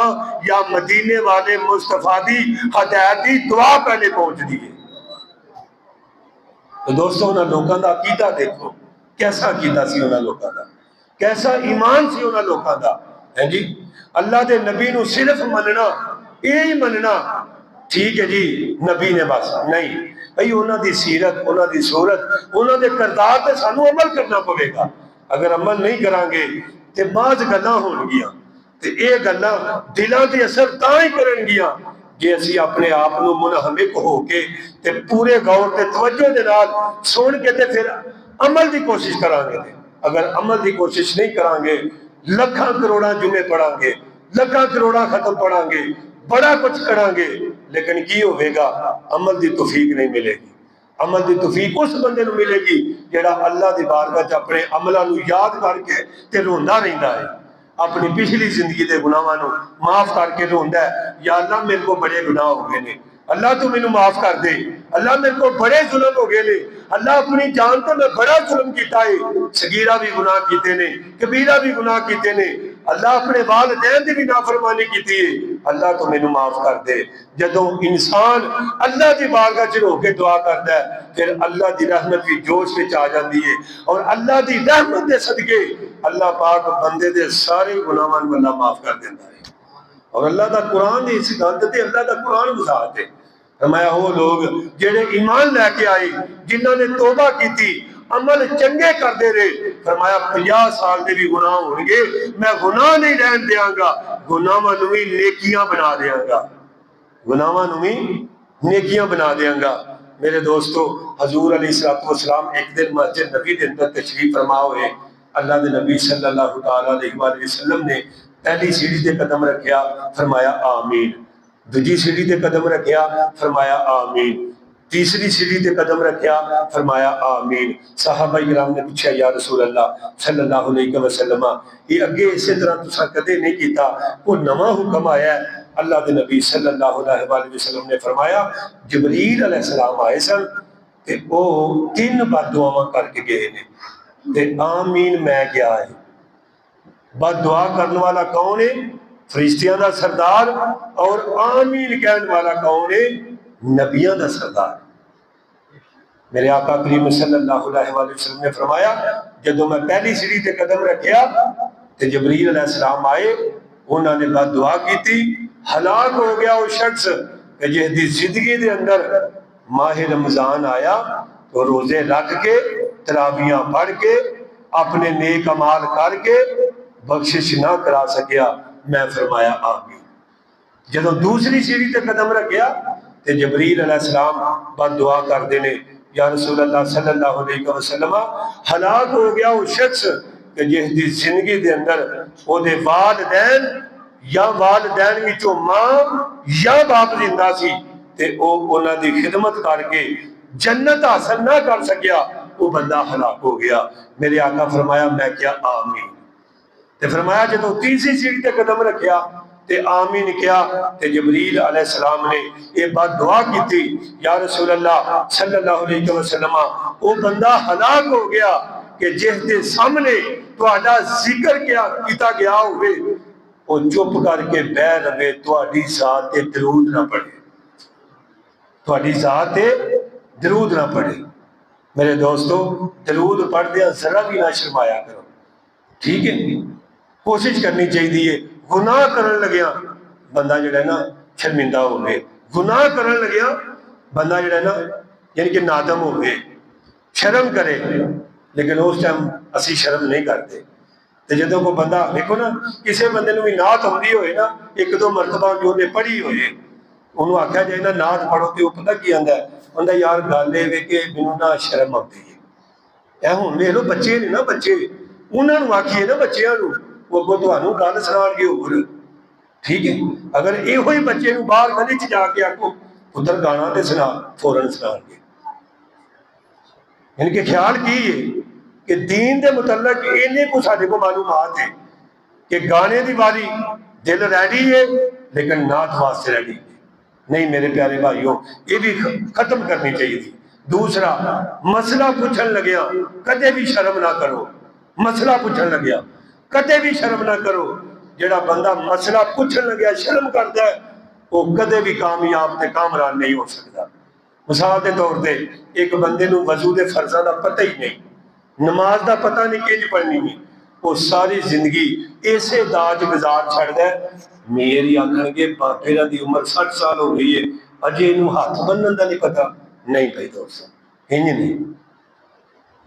या मदीने वाले मुस्तफा दी हदायत दी दुआ पहले पहुंचती है। तो दोस्तों उन्होंने लोगों का अकीदा देखो, कैसा अकीदा सी उन्होंने लोगों का, कैसा ईमान सी उन्होंने लोगों का है जी। अल्लाह के नबी नूं सिर्फ मनना, यही मनना ठीक है जी, नबी ने बस नहीं भाई, उन्होंने सीरत, उन्होंने सूरत, उन्होंने किरदार पे सानू अमल करना पवेगा। अगर अमल नहीं करांगे तो बाज गल्लां होणगियां ते ये गल्लां दिलां ते असर तां ही करनगियां जे असी अपने आप नूं मुनहमिक होके ते पूरे गौर ते तवज्जो दे नाल सुन के ते फिर अमल की कोशिश करांगे। अगर अमल की कोशिश नहीं करांगे, लखां करोड़ां जुमे पढ़ांगे, लखां करोड़ां खत्म पढ़ांगे, बड़ा कुछ करांगे, लेकिन की होगा, अमल की तौफीक नहीं मिलेगी। अमल की तौफीक उस बंदे को मिलेगी जिहड़ा अल्लाह की बारगाह च अपने अमलों को याद करके ते रोंदा रहिंदा है, अपनी पिछली जिंदगी के गुनाहां को माफ करके रोंदा है, या अल्लाह मेरे को बड़े गुनाह हो गए ने, अल्लाह तू मैनू माफ कर दे, अल्लाह मेरे को बड़े जुल्म हो गए ने, अल्लाह अपनी जान तो मैं बड़ा जुल्म किया है, सगीरा भी गुनाह किए ने, कबीरा भी गुनाह किए ने, अल्लाह अपने वालिदैन की भी नाफरमानी की है, अल्लाह तो मैनू माफ कर दे। जदों इंसान अल्लाह की बारगाह च हो के दुआ करता है, फिर अल्लाह की रहमत भी जोश में आ जाती है, और अल्लाह की रहमत के सदके अल्लाह पाक बंदे दे सारे गुनाहां नूं अल्लाह माफ कर देता है। और अल्लाह का कुरान इस गल ते अल्लाह का कुरान वजाहत है। फरमाया वो लोग जेड़े ईमान लैके आए, जिन्होंने तौबा की, अमल चंगे करते रहे, फरमाया 50 साल के भी गुनाह होंगे, मैं गुनाह नहीं रहन देंगा, गुनाहां नूं भी नेकियां बना देंगा, गुनाहां नूं भी नेकियां बना देंगा। मेरे दोस्तों, हजूर अलैहिस्सलाम एक दिन मस्जिद नबी के अंदर तशरीफ फरमा हुए, अल्लाह के नबी सल्लल्लाहु अलैहि वसल्लम ने पहली सीढ़ी से कदम रखा, फरमाया आमीन, दूजी सीढ़ी से कदम रखा, फरमाया आमीन, तीसरी सीढ़ी से कदम रखा, फरमाया आमीन। सहाबा इकराम ने पूछा, या रसूल अल्लाह सल्लल्लाहु अलैहि वसल्लम, ये अगे इस तरह तुसा कदे नहीं किया, कोई नवा हुक्म आया है? अल्लाह के नबी सल्लल्लाहु अलैहि वसल्लम ने फरमाया, जिबरील अलैहिस्सलाम आए सन ते वो 3 बददुआवां करके गए ने, ते आमीन मैं क्या है। बददुआ करने वाला कौन है? फरिश्तियां दा सरदार। और आमीन कहने वाला कौन है? नबियां दा सरदार। मेरे आका करीम सल्लल्लाहु अलैहि वसल्लम ने फरमाया, जदों मैं पहली सीढ़ी ते कदम रखा ते जिबरील अलैहिस्सलाम आए, उन्होंने बददुआ की, हलाक हो गया वो शख्स जिसकी जिंदगी के अंदर माह रमजान आया तो रोजे रख के, तरावियां पढ़ के, अपने नेक अमाल करके बख्शिश ना करा सकिया। मैं फरमाया आमीन। जदों दूसरी सीढ़ी ते कदम रखा तो जिबरील अलैहिस्सलाम बददुआ करते ने, या रसूल अल्लाह सल्लल्लाहु अलैहि वसल्लम, हलाक हो गया वो शख्स जिसकी जिंदगी के अंदर ओदे वालिदैन या वालिदैन विचों मां या बाप जिंदा सी ते ओ उन्हां दी खिदमत करके जन्नत हासिल ना कर सकिया, वो बंदा हलाक हो गया। मेरे आका फरमाया, मैं क्या आमीन। ते फरमाया जदों तीसरी सीढ़ी ते कदम रखा ते आमीन क्या, ते जिबरील अलैहिस्सलाम ने ये बात दुआ की, या रसूल अल्लाह सल्लल्लाहु अलैहि वसल्लम, वो बंदा हलाक हो गया कि जिसके सामने तुहाडा जिक्र किया गया होवे, वो चुप करके बह रहे, तुहाडी जात ते दरूद ना पढ़े, तुहाडी जात ते दरूद ना पढ़े। मेरे दोस्तों, दरूद पढ़दे जरा भी ना शर्माया करो, ठीक है? कोशिश करनी चाहिए। गुनाह करन लग्या बंदा जिहड़ा ना शर्मिंदा हो गए, गुनाह करन लग्या बंदा जिहड़ा ना यानी कि नादम हो गए, शर्म करे, लेकिन उस टाइम असी शर्म नहीं करते। तो जो कोई बंदा देखो ना, किसी बंदे भी नात आती हो ना, 1-2 मरतबा जो उन्हें पढ़ी हो, उन्होंने आख्या जाए ना नात पढ़ो, तो पता की आंदा है, यार गल ये कि मैनू ना शर्म आती है। हुण वेख लो बच्चे ने ना, बच्चे उन्होंने आखिए ना, बच्चों वो अगों तुहानू गल सुनाणगे होर, ठीक है? अगर इहो ही बच्चे बाहर गली च जाके आखो पुत्र गाना तो सुना, फौरन सुनाणगे। यानी कि ख्याल की है कि दीन के मुतलक इन्ने को साडे को मालूमात है कि गाने की बारी दिल रेडी है, लेकिन नात वास्ते रेडी नहीं। मेरे प्यारे भाइयों, ये भी खत्म करनी चाहिए। दूसरा, मसला पूछन लग्या कदे भी शर्म ना करो, मसला पूछन लग्या कदे भी शर्म ना करो। जिहड़ा बंदा मसला पूछन लग्या शर्म करता है, वो कदे भी कामयाब ते कामरान नहीं हो सकता। मिसाल के तौर पर एक बंदे नूं वजू के फर्जा का पता ही नहीं, नमाज का पता नहीं कि पढ़नी नहीं, वो सारी जिंदगी इसे दाज गुजार छड़दा है। मेरी आखणगे बाबे की उम्र 60 साल हो गई है, अजे इनू हाथ बनने का नहीं पता। नहीं भाई दोस्तों, इंज नहीं।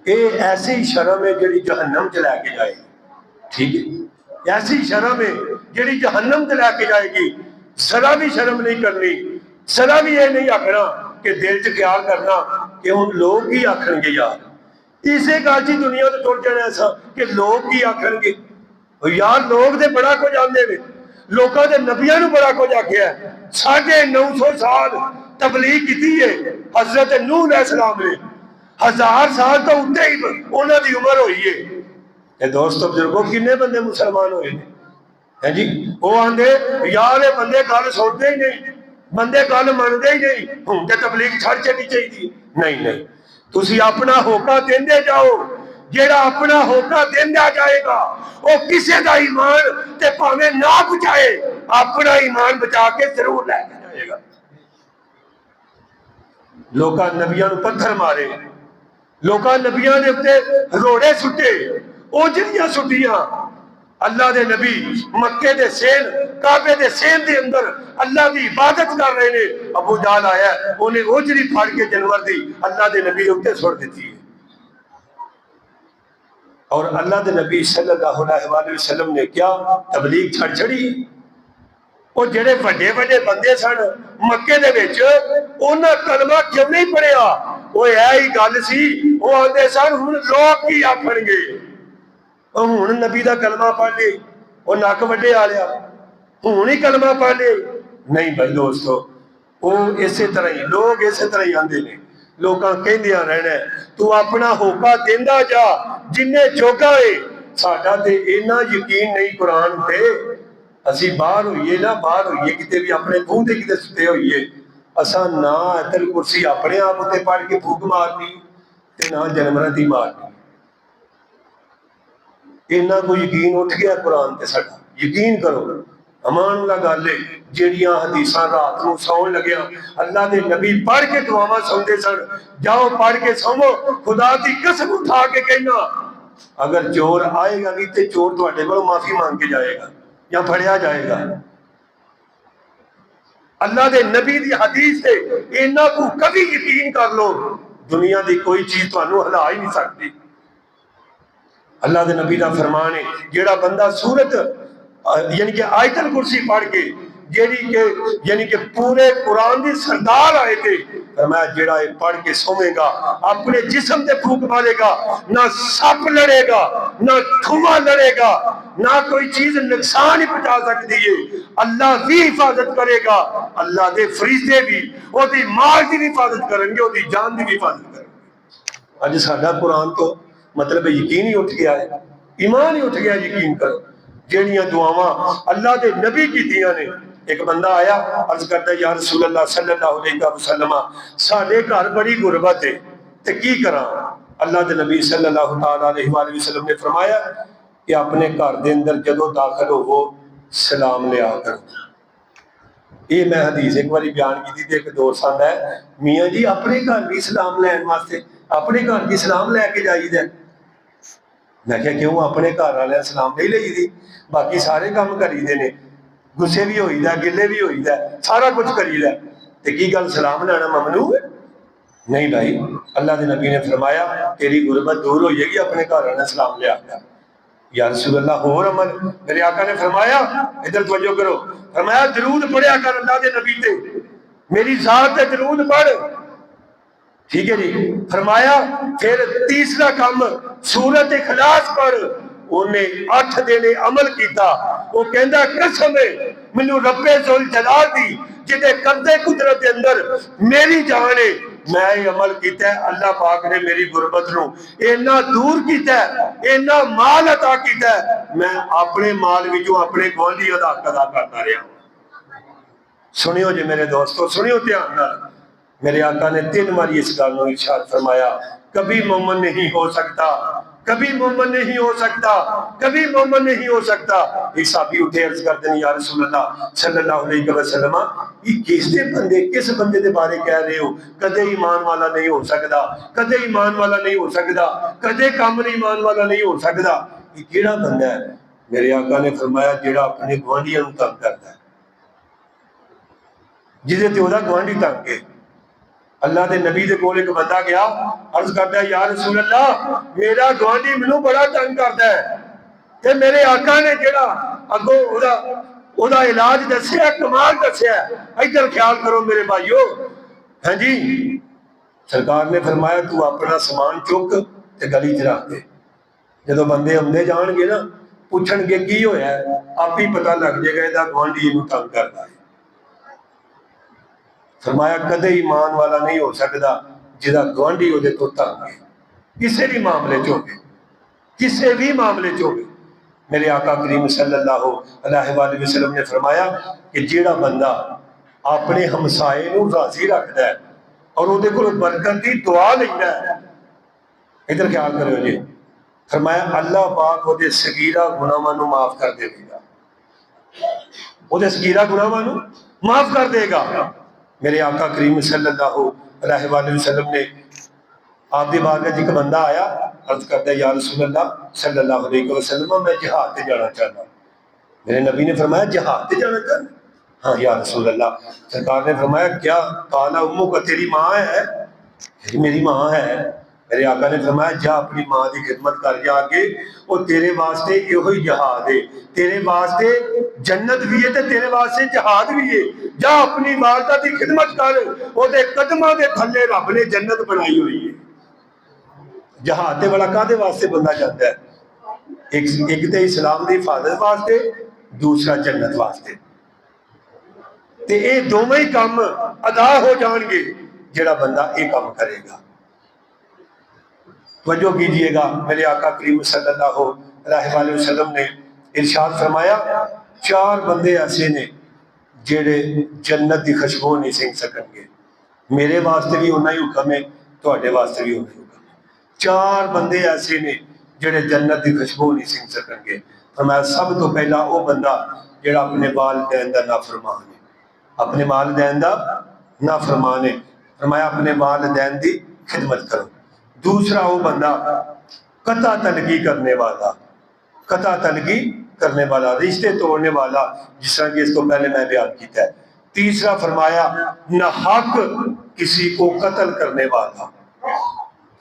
ये ऐसी शर्म है जी जहन्नम च लैके जाएगी, ठीक है? ऐसी शर्म है जी जहन्नम च लैके जाएगी। जरा भी शर्म नहीं करनी, जरा भी ये नहीं आखना कि दिल च ख्याल करना कि हुण लोग ही आखणगे। यार इसे गल च दुनिया तो टुट जाना ऐसा कि लोग की आखणगे। यार लोग तो बड़ा कुछ आते हैं, लोगों के नबिया बड़ा कुछ आख्या है। 950 साल तबलीग की है हजरत नूह अलैहिस्सलाम ने, 1000 साल तो उत्ते ही उन्होंने उम्र हुई है। दोस्तों बुजुर्गों, किन्ने बंदे मुसलमान हुए हैं जी? वो आंदे यार ये बंदे गल सुनते ही नहीं, बंदे गल मनते ही नहीं, हुण ते तबलीग छड़ चली चाहिए। नहीं नहीं, तुसी अपना होका देंदे जाओ। जेड़ा अपना होका देंदा जाएगा वो किसी का ईमान ते भावें ना बचाए, अपना ईमान बचा के जरूर लैके जाएगा। लोग नबियां नूं पत्थर मारे, लोग नबियां दे उत्ते रोड़े सुटे, ओजरियां सुटियां। अल्लाह दे नबी मक्के दे सेन, काबे दे सेन दे अंदर अल्लाह की इबादत कर रहे ने। अबू जाल आया, उन्हें ओजरी फाड़ के जानवर दी अल्लाह दे नबी दे उत्ते सुट दी है। और अल्लाह दे नबी सल्लल्लाहु अलैहि वसल्लम ने क्या तबलीग छड़ छड़ी। वो जेड़े वड्डे वड्डे बंदे सन मक्के दे विच, उन्हां कलमा क्यों नहीं पढ़िया? वो यही गल सी, वो आंदे सन हुण लोग की आखणगे, हुण नबी दा कलमा पढ़ ले, वो नक वड्डे आ लिया, हुण ही कलमा पढ़ ले। नहीं भाई दोस्तों, वो इसे तरह ही लोग इसे तरह ही आंदे ने, लोकां कहंदियां रहना तू अपना होका देंदा जा जिन्ने जोगा है। साडा ते इन्ना यकीन नहीं कुरान ते, असी बाहर होइए ना, बाहर होइए किते भी अपने खूह ते किते सुते होइए, असा ना आयतल कुर्सी अपने आप उत्ते पढ़ के फूक मारनी ते ना जानवरां दी मारनी। इन्ना कोई यकीन उठ गया कुरान ते साडा, यकीन करो अमान वाला गल है। जेड़ियां हदीसां रात नूं सौण लग्या अल्लाह दे नबी पढ़ के दुआवां सौंदे सन, जाओ पढ़ के सोवो। खुदा दी कसम उठा के कहना, अगर चोर आएगा भी तो चोर तुहाडे कोलों माफी मांग के जाएगा या फड़िया जाएगा। अल्लाह दे नबी दी हदीस से इन्ना को कभी यकीन कर लो, दुनिया दी कोई चीज तुहानू हिला ही नहीं सकती। अल्लाह दे नबी दा फरमान है, जेड़ा बंदा सूरत यानी कि आयतल कुर्सी पढ़ के, जेड़ी के यानी कि पूरे कुरान दी सरदार आए थे, फरमाया जेड़ा ये पढ़ के सोवेगा अपने जिस्म ते फूक मारेगा, ना सप लड़ेगा, ना धुआं लड़ेगा, ना कोई चीज नुकसान ही पहुंचा सकती है। अल्लाह भी हिफाजत करेगा, अल्लाह दे फरिश्ते भी ओदी माल की हिफाजत करेंगे, ओदी जान की हिफाजत करेंगे। अज साडा कुरान तो मतलब यकीन ही उठ गया है, ईमान ही उठ गया। यकीन करो जेड़ियां दुआवां अल्लाह दे नबी कीतियां ने। एक बंदा आया, अर्ज करता या रसूल अल्लाह सल्लल्लाहु अलैहि वसल्लम, साडे घर बड़ी गुरबत है ते की करा? अल्लाह दे नबी सल्लल्लाहु अलैहि वसल्लम ने फरमाया कि अपने घर दे अंदर जदों दाखिल होवो सलाम लिया करो। ये मैं हदीस एक बार बयान की थी, एक दोस्त आंदा है मियाँ जी अपने घर भी सलाम लैन वास्ते अपने घर भी सलाम लैके जाईदा। मैं क्या क्यों? अपने घर वाले सलाम नहीं लई दी, बाकी सारे काम करीदे ने, गुस्से भी होईदा, गिले भी होईदा, सारा कुछ करीदा, ते की गल सलाम लैना ममनू है? नहीं भाई, अल्लाह के नबी ने फरमाया तेरी गुरबत दूर हो जाएगी, अपने घर वाले सलाम लिया कर। या रसूल अल्लाह होर अमल? मेरे आका ने फरमाया, इधर तवज्जो करो, फरमाया दरूद पढ़िया कर अल्लाह के नबी ते, मेरी जात ते दरूद पढ़। ठीक है जी। फरमाया फिर तीसरा काम सूरत इखलास पढ़। उन्हें 8 दिन अमल किया। वो कहता कसम है मैनू रब्बे जुल जलाल दी जिहदे कब्जे कुदरत के अंदर मेरी जान है, मैं ये अमल किया, अल्लाह पाक ने मेरी गुरबत नूं इन्ना दूर किया, इन्ना माल अता किया, मैं अपने माल विचों अपने गुआंढी दा हक अदा करता रहा। सुनियो जी मेरे दोस्तों, सुनियो ध्यान नाल। मेरे आका ने 3 बार इस गल को इरशाद फरमाया, कभी मोमन नहीं हो सकता, कभी मोमन नहीं हो सकता, कभी मोमन नहीं हो सकता। एक साहबी उठे अर्ज करते हैं या रसूल अल्लाह सल्लल्लाहु अलैहि वसल्लम, ये किस बंदे के बारे कह रहे हो? कदे ईमान वाला नहीं हो सकता, कदे ईमान वाला नहीं हो सकता, कदे काम नहीं ईमान वाला नहीं हो सकता। ये केड़ा बंदा है? मेरे आका ने फरमाया जेड़ा अपने गुआंढियों को तंग करता है, जिहदे ते ओदा गुआंढी तंग है। अल्लाह के नबी के कोल एक बंदा गया, अर्ज करता है या रसूल अल्लाह मेरा गुआंढी मैनू बड़ा तंग करता है, ते मेरे आका ने जेड़ा अगो ओदा इलाज दसिया, कमाल दसिया, इधर ख्याल करो मेरे भाइयों। हाँ जी, सरकार ने फरमाया तू अपना समान चुक ते गली च रख दे, जो बंदे आंदे जाणगे ना पूछणगे की होया, आप ही पता लग जाएगा इहदा गुआंढी इहनूं तंग करता है। फरमाया कदे ईमान वाला नहीं हो सकता जिहदा गुआंढी उहदे तो तंग है, किसी भी मामले च होवे, किसी भी मामले च होवे। मेरे आका करीम सल्लल्लाहु अलैहि वसल्लम ने फरमाया कि जेड़ा बंदा अपने हमसाए नूं राजी रखता है और उहदे कोलों बरकत की दुआ लैंदा है। इधर ख्याल करो जी, फरमाया अल्लाह पाक उहदे सगीरा गुनाहां नूं माफ कर देगा, उहदे सगीरा गुनाहां नूं माफ कर देगा। मेरे आका करीम सल्लल्लाहु अलैहि वसल्लम ने आप दी बारगाह च एक बंदा आया, अर्ज करता है या रसूल अल्लाह सल्लल्लाहु अलैहि वसल्लम मैं जिहाद ते जाना चाहता। मेरे नबी ने फरमाया जिहाद ते जाना चाहता? हाँ या रसूल अल्लाह। सरकार ने फरमाया क्या? काला उम्मू का, तेरी माँ है? मेरी माँ है। मेरे आका ने फरमाया जा अपनी माँ की खिदमत कर जाके, और तेरे वास्ते यो ही जहाद है, तेरे वास्ते जन्नत भी है ते तेरे वास्ते जहाद भी है। जा अपनी वालदा की खिदमत कर, ओदे कदमां दे थल्ले रब ने जन्नत बनाई हुई है। जहाद ते बड़ा कादे वास्ते बंदा जाता है? एक तो इस्लाम की हिफाजत वास्ते, दूसरा जन्नत वास्ते। ते ये दोवें ही काम अदा हो जाएंगे जेड़ा बंदा ये काम करेगा। तवज्जो कीजिएगा, मेरे आका करीम सल्लल्लाहु अलैहि वसल्लम ने इरशाद फरमाया चार बंदे ऐसे ने जेड़े जन्नत की खुशबू नहीं सिंघ सकणगे। मेरे वास्ते भी उन्ना ही हुक्म है, तुहाडे वास्ते भी उन्ना ही हुक्म है। चार बंदे ऐसे ने जेड़े जन्नत की खुशबू नहीं सिंघ सकणगे। फरमाया सब तो पहला वो बंदा जेड़ा अपने वालिदैन दा नाफरमान है, अपने वालिदैन दा नाफरमान है। फरमाया अपने वालिदैन की खिदमत करो। दूसरा वो बंदा कता तलगी करने वाला, कता तलगी करने वाला, रिश्ते तोड़ने वाला, जिस तरह की इसको पहले मैं बयान किया है। तीसरा फरमाया नाहक किसी को कत्ल करने वाला।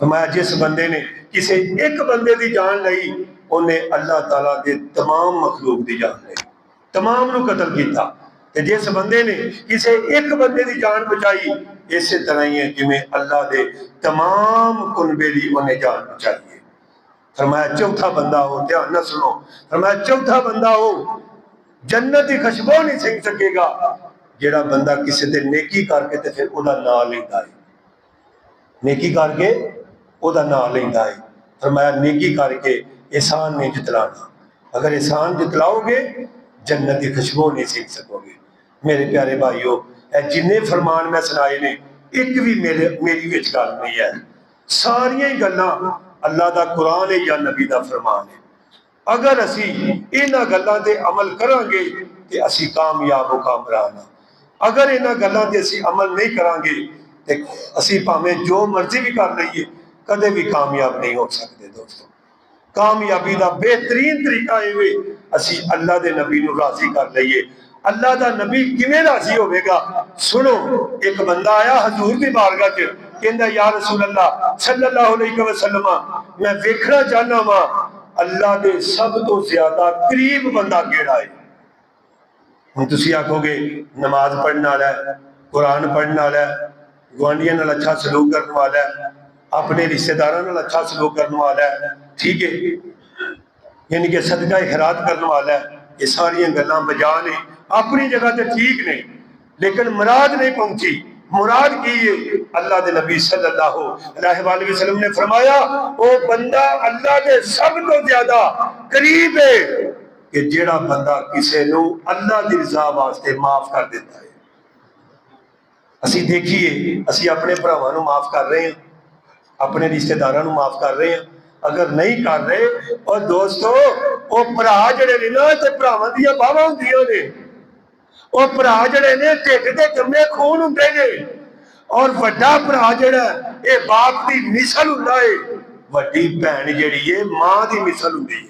फरमाया जिस बंदे ने किसी एक बंदे की जान लई, उन्हें अल्लाह ताला के तमाम मखलूक की जान लई, तमाम नूं कत्ल किया। ते जिस बंदे ने किसी एक बंदे की जान बचाई, इस तरह ही है जिवें अल्लाह के तमाम कुनबे की उन्हें जान बचाई है। फरमाया चौथा बंदा हो, ध्यान न सुनो, फरमाया चौथा बंदा हो जन्नत की खुशबू नहीं सिंघ सकेगा जेड़ा बंदा किसी ते नेकी करके ते फिर ओदा नाम लेंदा है, नेकी करके ओदा नाम लेंदा है। फरमाया नेकी करके एहसान नहीं जितलाना, अगर एहसान जितलाओगे जन्नत की खुशबू नहीं सीख सकोगे। मेरे प्यारे भाइयों, जिन्ने फरमान मैं सुनाए ने एक भी मेरी विच गल नहीं है, सारिया ही गल्लां अल्लाह का कुरान है या नबी का फरमान है। अगर असी इन्हां गल्लां ते अमल करांगे ते असी कामयाब कामरान। अगर इन्हां गल्लां ते असी अमल नहीं करांगे ते असी भावें जो मर्जी भी कर लईए कदे भी कामयाब नहीं हो सकते। दोस्तों, कामयाबी का बेहतरीन तरीका इवे असी अल्लाह के नबी नूं राजी कर लईए। अल्लाह का नबी किवें राजी होवेगा? सुनो, एक बंदा आया हजूर की बारगाह च, कहंदा या रसूल अल्लाह सल्लल्लाहु अलैहि वसल्लम मैं वेखना चाहना वा अल्लाह के सब तो ज्यादा करीब बंदा केड़ा है। हुण तुसीं आखोगे नमाज पढ़ने वाला है, कुरान पढ़ने वाला है, गुआंढियों नाल अच्छा सलूक करने वाला है, अपने रिश्तेदारों नाल अच्छा सलूक करने वाला है, ठीक है, यानी कि सदका खैरात करने वाला है। ये सारिया गल्लां बजा ने, अपनी जगह तो ठीक ने, लेकिन मुराद नहीं पहुंची। मुराद की है? अल्लाह के नबी सल्लल्लाहु अलैहि वसल्लम ने फरमाया वो बंदा अल्लाह के सब तो ज्यादा करीब है कि जेड़ा बंदा किसी नूं अल्लाह की रजा वास्ते माफ कर देता है। असी देखिए, असी अपने भरावां नूं माफ कर रहे हैं, अपने रिश्तेदारों नूं माफ कर रहे हैं। अगर नहीं कर रहे, और दोस्तों वो भरा जड़े ने ना, ते भरावां दियां बाहां हुंदियां ने, वो भरा जड़े ने ढिड दे जम्मे खून हुंदे ने, और वड्डा भरा जड़ा ये बाप की मिसल हुंदा है, वड्डी भैन जिहड़ी है मां की मिसल हुंदी है।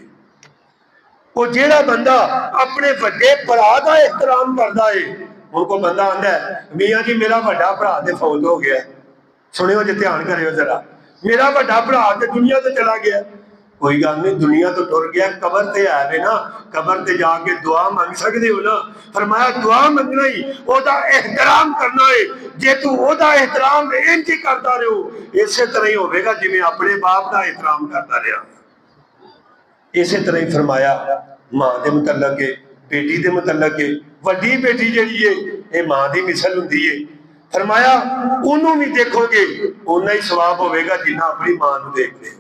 वो जेड़ा बंदा अपने वड्डे भरा का एहतराम करता है, उनको बंदा आंदा है मियाँ जी मेरा वड्डा भरा ते फौत हो गया, सुनियो जे ध्यान करियो जरा, मेरा वड्डा भरा ते दुनिया तो चला गया। कोई गल नहीं, दुनिया तो टुर गया, कबर ते है ना, कबर ते जाके दुआ मंग सकते हो ना। फरमाया दुआ मंगना ही ओदा एहतराम करना है। जे तू ओदा एहतराम इंज ही करता रहो, इसे तरह ही होगा जिवें अपने बाप का एहतराम करता रहा। इसे तरह ही फरमाया मां के मुतलक है, बेटी के मुतलक है। वड्डी बेटी जिहड़ी है ये मां की मिसल हुंदी है। फरमाया उन्होंने भी देखोगे उन्ना ही सवाब होगा जिन्ना अपनी मां नूं देखदे।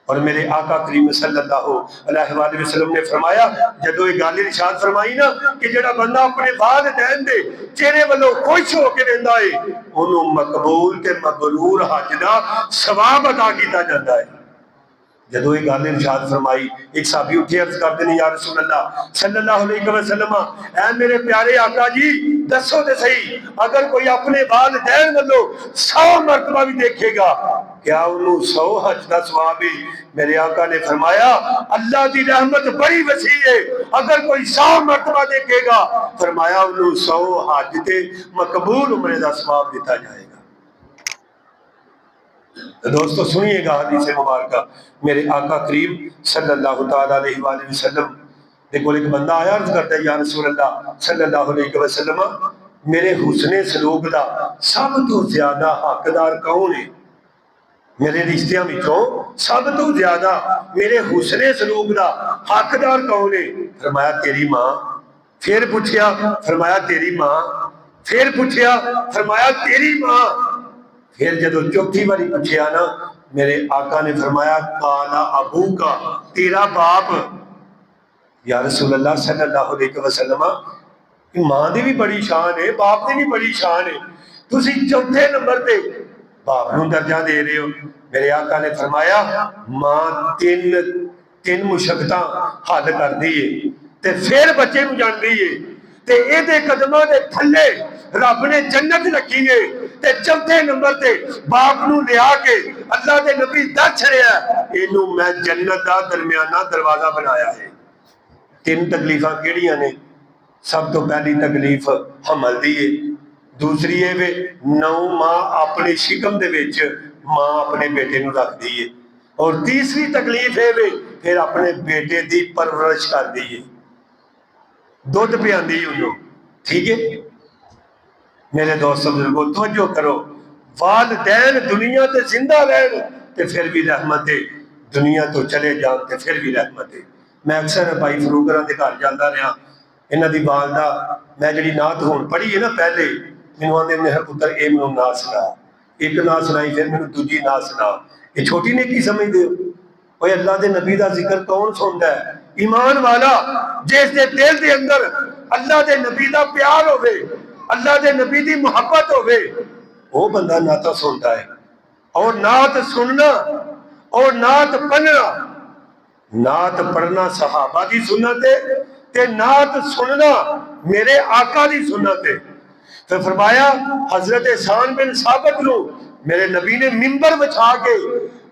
और मेरे आका करीम सल्लल्लाहु अलैहि वसल्लम ने फरमाया, जदों ये गल इरशाद फरमाई ना कि जेड़ा बंदा अपने वालिदैन दे चेहरे वालों खुश होकर देंदा है, उन्होंने मकबूल ते मबरूर हज दा सवाब अदा किया जाता है। जदों ये गल इरशाद फरमाई, एक साहबी उठे अर्ज करते हैं, या रसूल अल्लाह सल्लल्लाहु अलैहि वसल्लम, ऐ मेरे प्यारे आका जी दसो ते सही, अगर कोई अपने वालिदैन वालों 100 मरतबा भी देखेगा, क्या उन्होंने 100 हज का सवाब है? मेरे आका ने फरमाया, अल्लाह की रहमत बड़ी वसी है, अगर कोई 100 मरतबा देखेगा, फरमाया उन्होंने 100 हज ते मकबूल उम्रे का सवाब दिता जाएगा। तो दोस्तों सुनिएगा हदीस मुबारक, मेरे आका करीम सल्लल्लाहु तआला अलैहि वसल्लम दे कोल एक बंदा आया, अर्ज करता है, या रसूल अल्लाह सल्लल्लाहु अलैहि वसल्लम, मेरे हुस्ने सलूक दा सब तो ज्यादा हकदार कौन है? मेरे रिश्तियां विचों सब तो ज्यादा मेरे हुस्ने सलूक दा हकदार कौन है? फरमाया तेरी मां। फिर पूछया, फरमाया तेरी मां। फिर पूछया, फरमाया तेरी मां। फिर जदों चौथी बारी पूछया ना, मेरे आका ने फरमाया, काला अबू का, तेरा बाप। या रसूल अल्लाह सल्लल्लाहु अलैहि वसल्लम, मां दी भी बड़ी शान है, बाप दी भी बड़ी शान है, तुसी चौथे नंबर पे बाप नूं दर्जा दे रहे हो। मेरे आका ने फरमाया, मां तीन मुशक्कतां हल करदी है ते फिर बच्चे नूं जांदी है, ते इहदे कदमां दे थल्ले रब ने जन्नत रखी है, ते चौथे नंबर ते बाप नूं लिया के अल्लाह दे नबी दस छड़िया, इनू मैं जन्नत दा दरमियाना दरवाजा बनाया है। तीन तकलीफां केड़ियां ने? सब तो पहली तकलीफ हमल दी है, दूसरी है वे 9 माह अपने शिकम दे विच मां अपने बेटे नूं रखदी है, और तीसरी तकलीफ है वे फिर अपने बेटे दी परवरिश करदी है, दुध पियादी उन्होंने। ठीक है मेरे दोस्तों बुजुर्गो, तवज्जो करो, वालिदैन दुनिया ते जिंदा रहन ते फिर भी रहमत है, दुनिया तो चले जान ते फिर भी रहमत है। मैं अक्सर भाई फरूकरां दे घर जाता रहा, इन्हां दी वालदा मैं जिहड़ी नात हुण पढ़ी है ना, पहले मैनूं आंदे मेरे पुत्तर ए मैनूं नात सुना, एक नात सुनाई, फिर मैनूं दूजी नात सुना। ये छोटी नेकी समझदे हो? ओए अल्लाह दे नबी दा जिक्र कौन सुनदा है? ईमान वाला, जिस दे दिल दे अंदर अल्लाह दे नबी दा प्यार होवे, अल्लाह दे नबी दी मोहब्बत होवे, वो बंदा नाता सुनता है। और नात सुनना और नात पढ़ना, नात पढ़ना सहाबा की सुन्नत है, ते नात सुनना मेरे आका की सुन्नत है। फिर फरमाया, हजरत एहसान बिन साबित नूं मेरे नबी ने मिंबर बिछा के,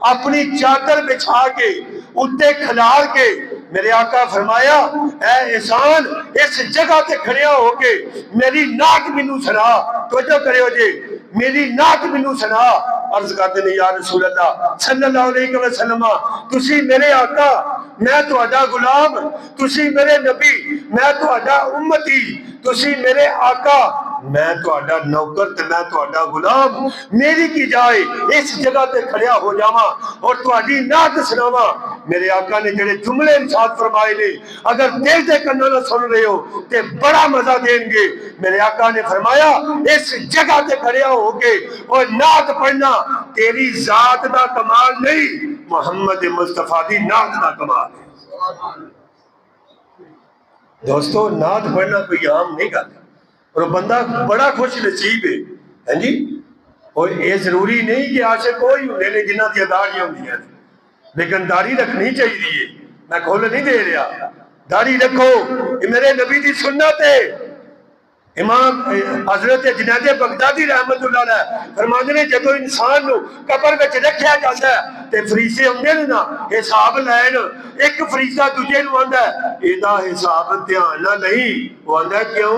अपनी चादर बिछा के, उत्ते खिलार के, मेरे आका फरमाया, ऐ एहसान इस जगह ते खड़िया होके मेरी नात मैनू सुना। तवज्जो करियो जी, मेरी नात मैनू सुना। अर्ज करते ने, या रसूल अल्लाह सल्लल्लाहु अलैहि वसल्लम, तुसी मेरे आका, मैं तुहाडा गुलाम, तुसी मेरे नबी, मैं तुहाडा उम्मती, तुसी मेरे आका, मैं तुहाडा नौकर ते मैं तुहाडा गुलाम, मेरी की जाए इस जगह ते खड़िया हो जावा और तुहाडी नात सुनावा। मेरे आका ने जेड़े जुमले इरशाद फरमाए ने, अगर दिल दे कन्नां नाल सुन रहे हो ते बड़ा मजा देंगे। मेरे आका ने फरमाया, इस जगह ते खड़िया होके और नात पढ़ना तेरी जात दा कमाल नहीं, मोहम्मद मुस्तफा दी नात दा कमाल है। दोस्तों नात पढ़ना कोई आम नहीं गल, और बंदा बड़ा खुश नसीब है जी। और ये जरूरी नहीं कि आशिक कोई होंगे ने जिन्हां दी दाढ़ियां होंदियां ने, लेकिन दाढ़ी रखनी चाहिए। मैं खोल नहीं दे रहा, दाढ़ी रखो, ये मेरे नबी की सुन्नत है। इमाम हजरत जुनैद बगदादी रहमतुल्लाह अलैह फरमाते ने, जदों इंसान नूं कब्र विच रखिया जाता है ते फरिश्ते आउंदे ने ना हिसाब लैण, एक फरिश्ता दूजे नूं आंदा है, इहदा हिसाब ध्यान नाल नहीं। वो आंदा क्यों?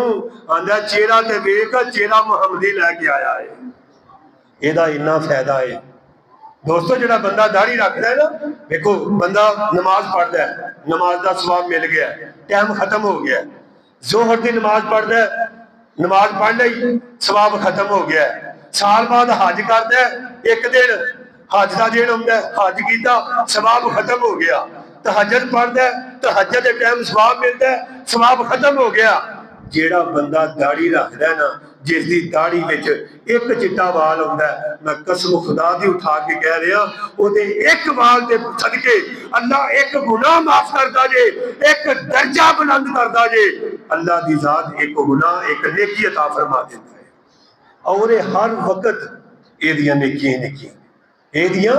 आंदा चेहरा ते वेख, चेहरा मुहम्मदी लैके आया है, इहदा इन्ना फायदा है। दोस्तों जिहड़ा बंदा दाढ़ी रखदा है ना, देखो बंदा नमाज पढ़दा है, नमाज का सवाब मिल गया, टाइम खत्म हो गया। जोहर की नमाज पढ़दा है, नमाज पढ़ लई, सवाब खत्म हो गया। साल बाद हज करदा है, एक दिन हज का दिन आउंदा है, हज कीता, सवाब खत्म हो गया। तहज्जुद पढ़दा है, तहज्जुद के टाइम सवाब मिलता है, सवाब खत्म हो गया। जेड़ा बंदा दाढ़ी रखदा है ना, जिसकी दाढ़ी विच एक चिट्टा वाल होंदा है, मैं कसम खुदा दी उठा के कह रहा, ओदे एक वाल दे सदके अल्लाह एक गुनाह माफ करदा जे, एक दर्जा बुलंद करदा जे। अल्लाह दी जात एक गुनाह एक नेकी अता फरमा देता है और हर वक्त एदियां नेकियां नेकियां एदियां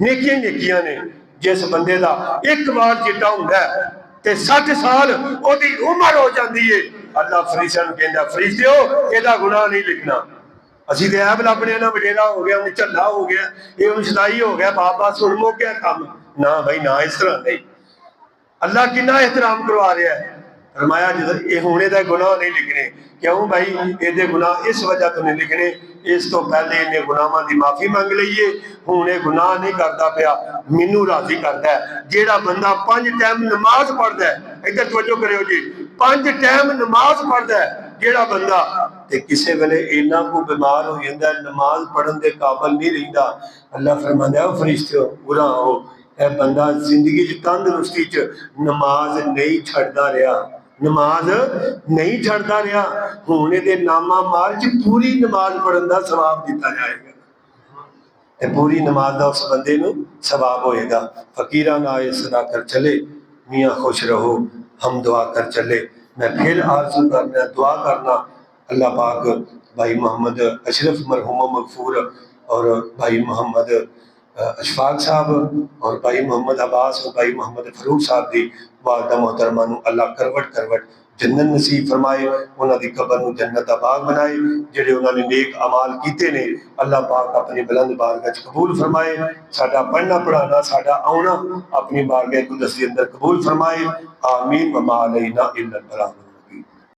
नेकियां नेकियां ने। जिस बंदे दा एक वाल चिट्टा हुंदा है ते 60 साल ओदी उम्र हो जाती है, अल्लाह फरिश्तियां नूं कहंदा फरिश्तियो एदा गुनाह नहीं लिखना। असीं ते ऐब लभने ना वडेरा हो गया, उन्हें झल्ला हो गया, ये हुण सदाई हो गया, बाबा सुन मुक्या काम। ना भाई ना, इस तरह नहीं। अल्लाह कितना एहतराम करवा रहा है। फरमाया जो हुणे दा गुनाह नहीं लिखने। क्यों भाई? ये गुनाह इस वजह तो नहीं लिखने, इस तो पहले इन्हें गुनाहों की माफी मंग लीए, हुण ये गुनाह नहीं करता पिया, मैनू राजी करता है। जेड़ा बंदा 5 टाइम नमाज पढ़ता है, इधर तवज्जो करियो जी, 5 टाइम नमाज पढ़ता है जेड़ा बंदा, ते किसी वेले इन्ना को बीमार हो जाता है, नमाज पढ़न के काबिल नहीं रहिंदा, अल्लाह फरमांदा है फरिश्तियो बुरा हो, बंदा जिंदगी तंदुरुस्ती च नमाज नहीं छड़ता रहा, नमाज नहीं छड़ता रहा, हुण इहदे नामा माल च पूरी नमाज पढ़न का सवाब दिता जाएगा। पूरी नमाज का उस बंदे नूं सवाब होएगा। फकीरां नाल ये सदा कर चले, मियाँ खुश रहो, हम दुआ कर चले। मैं फिर आरज़ू करना, दुआ करना, अल्लाह पाक भाई मोहम्मद अशरफ मरहूम मगफूर और भाई मोहम्मद अशफाक साहब और भाई मोहम्मद अब्बास और भाई मोहम्मद फरूक साहब की वालदा मोहतरमा नूं अल्लाह करवट करवट जन्नत नसीब फरमाए, उन्होंने कबर नूं जन्नत दा बाग बनाए। जिहड़े उन्होंने नेक अमाल कीते ने अल्लाह पाक अपनी बुलंद बारगाह च कबूल फरमाए। साडा पढ़ना पढ़ाना साडा आउणा अपनी बारगाह कुदस दे अंदर कबूल फरमाए। आमीन व मा अलैना इल्लल बलाग।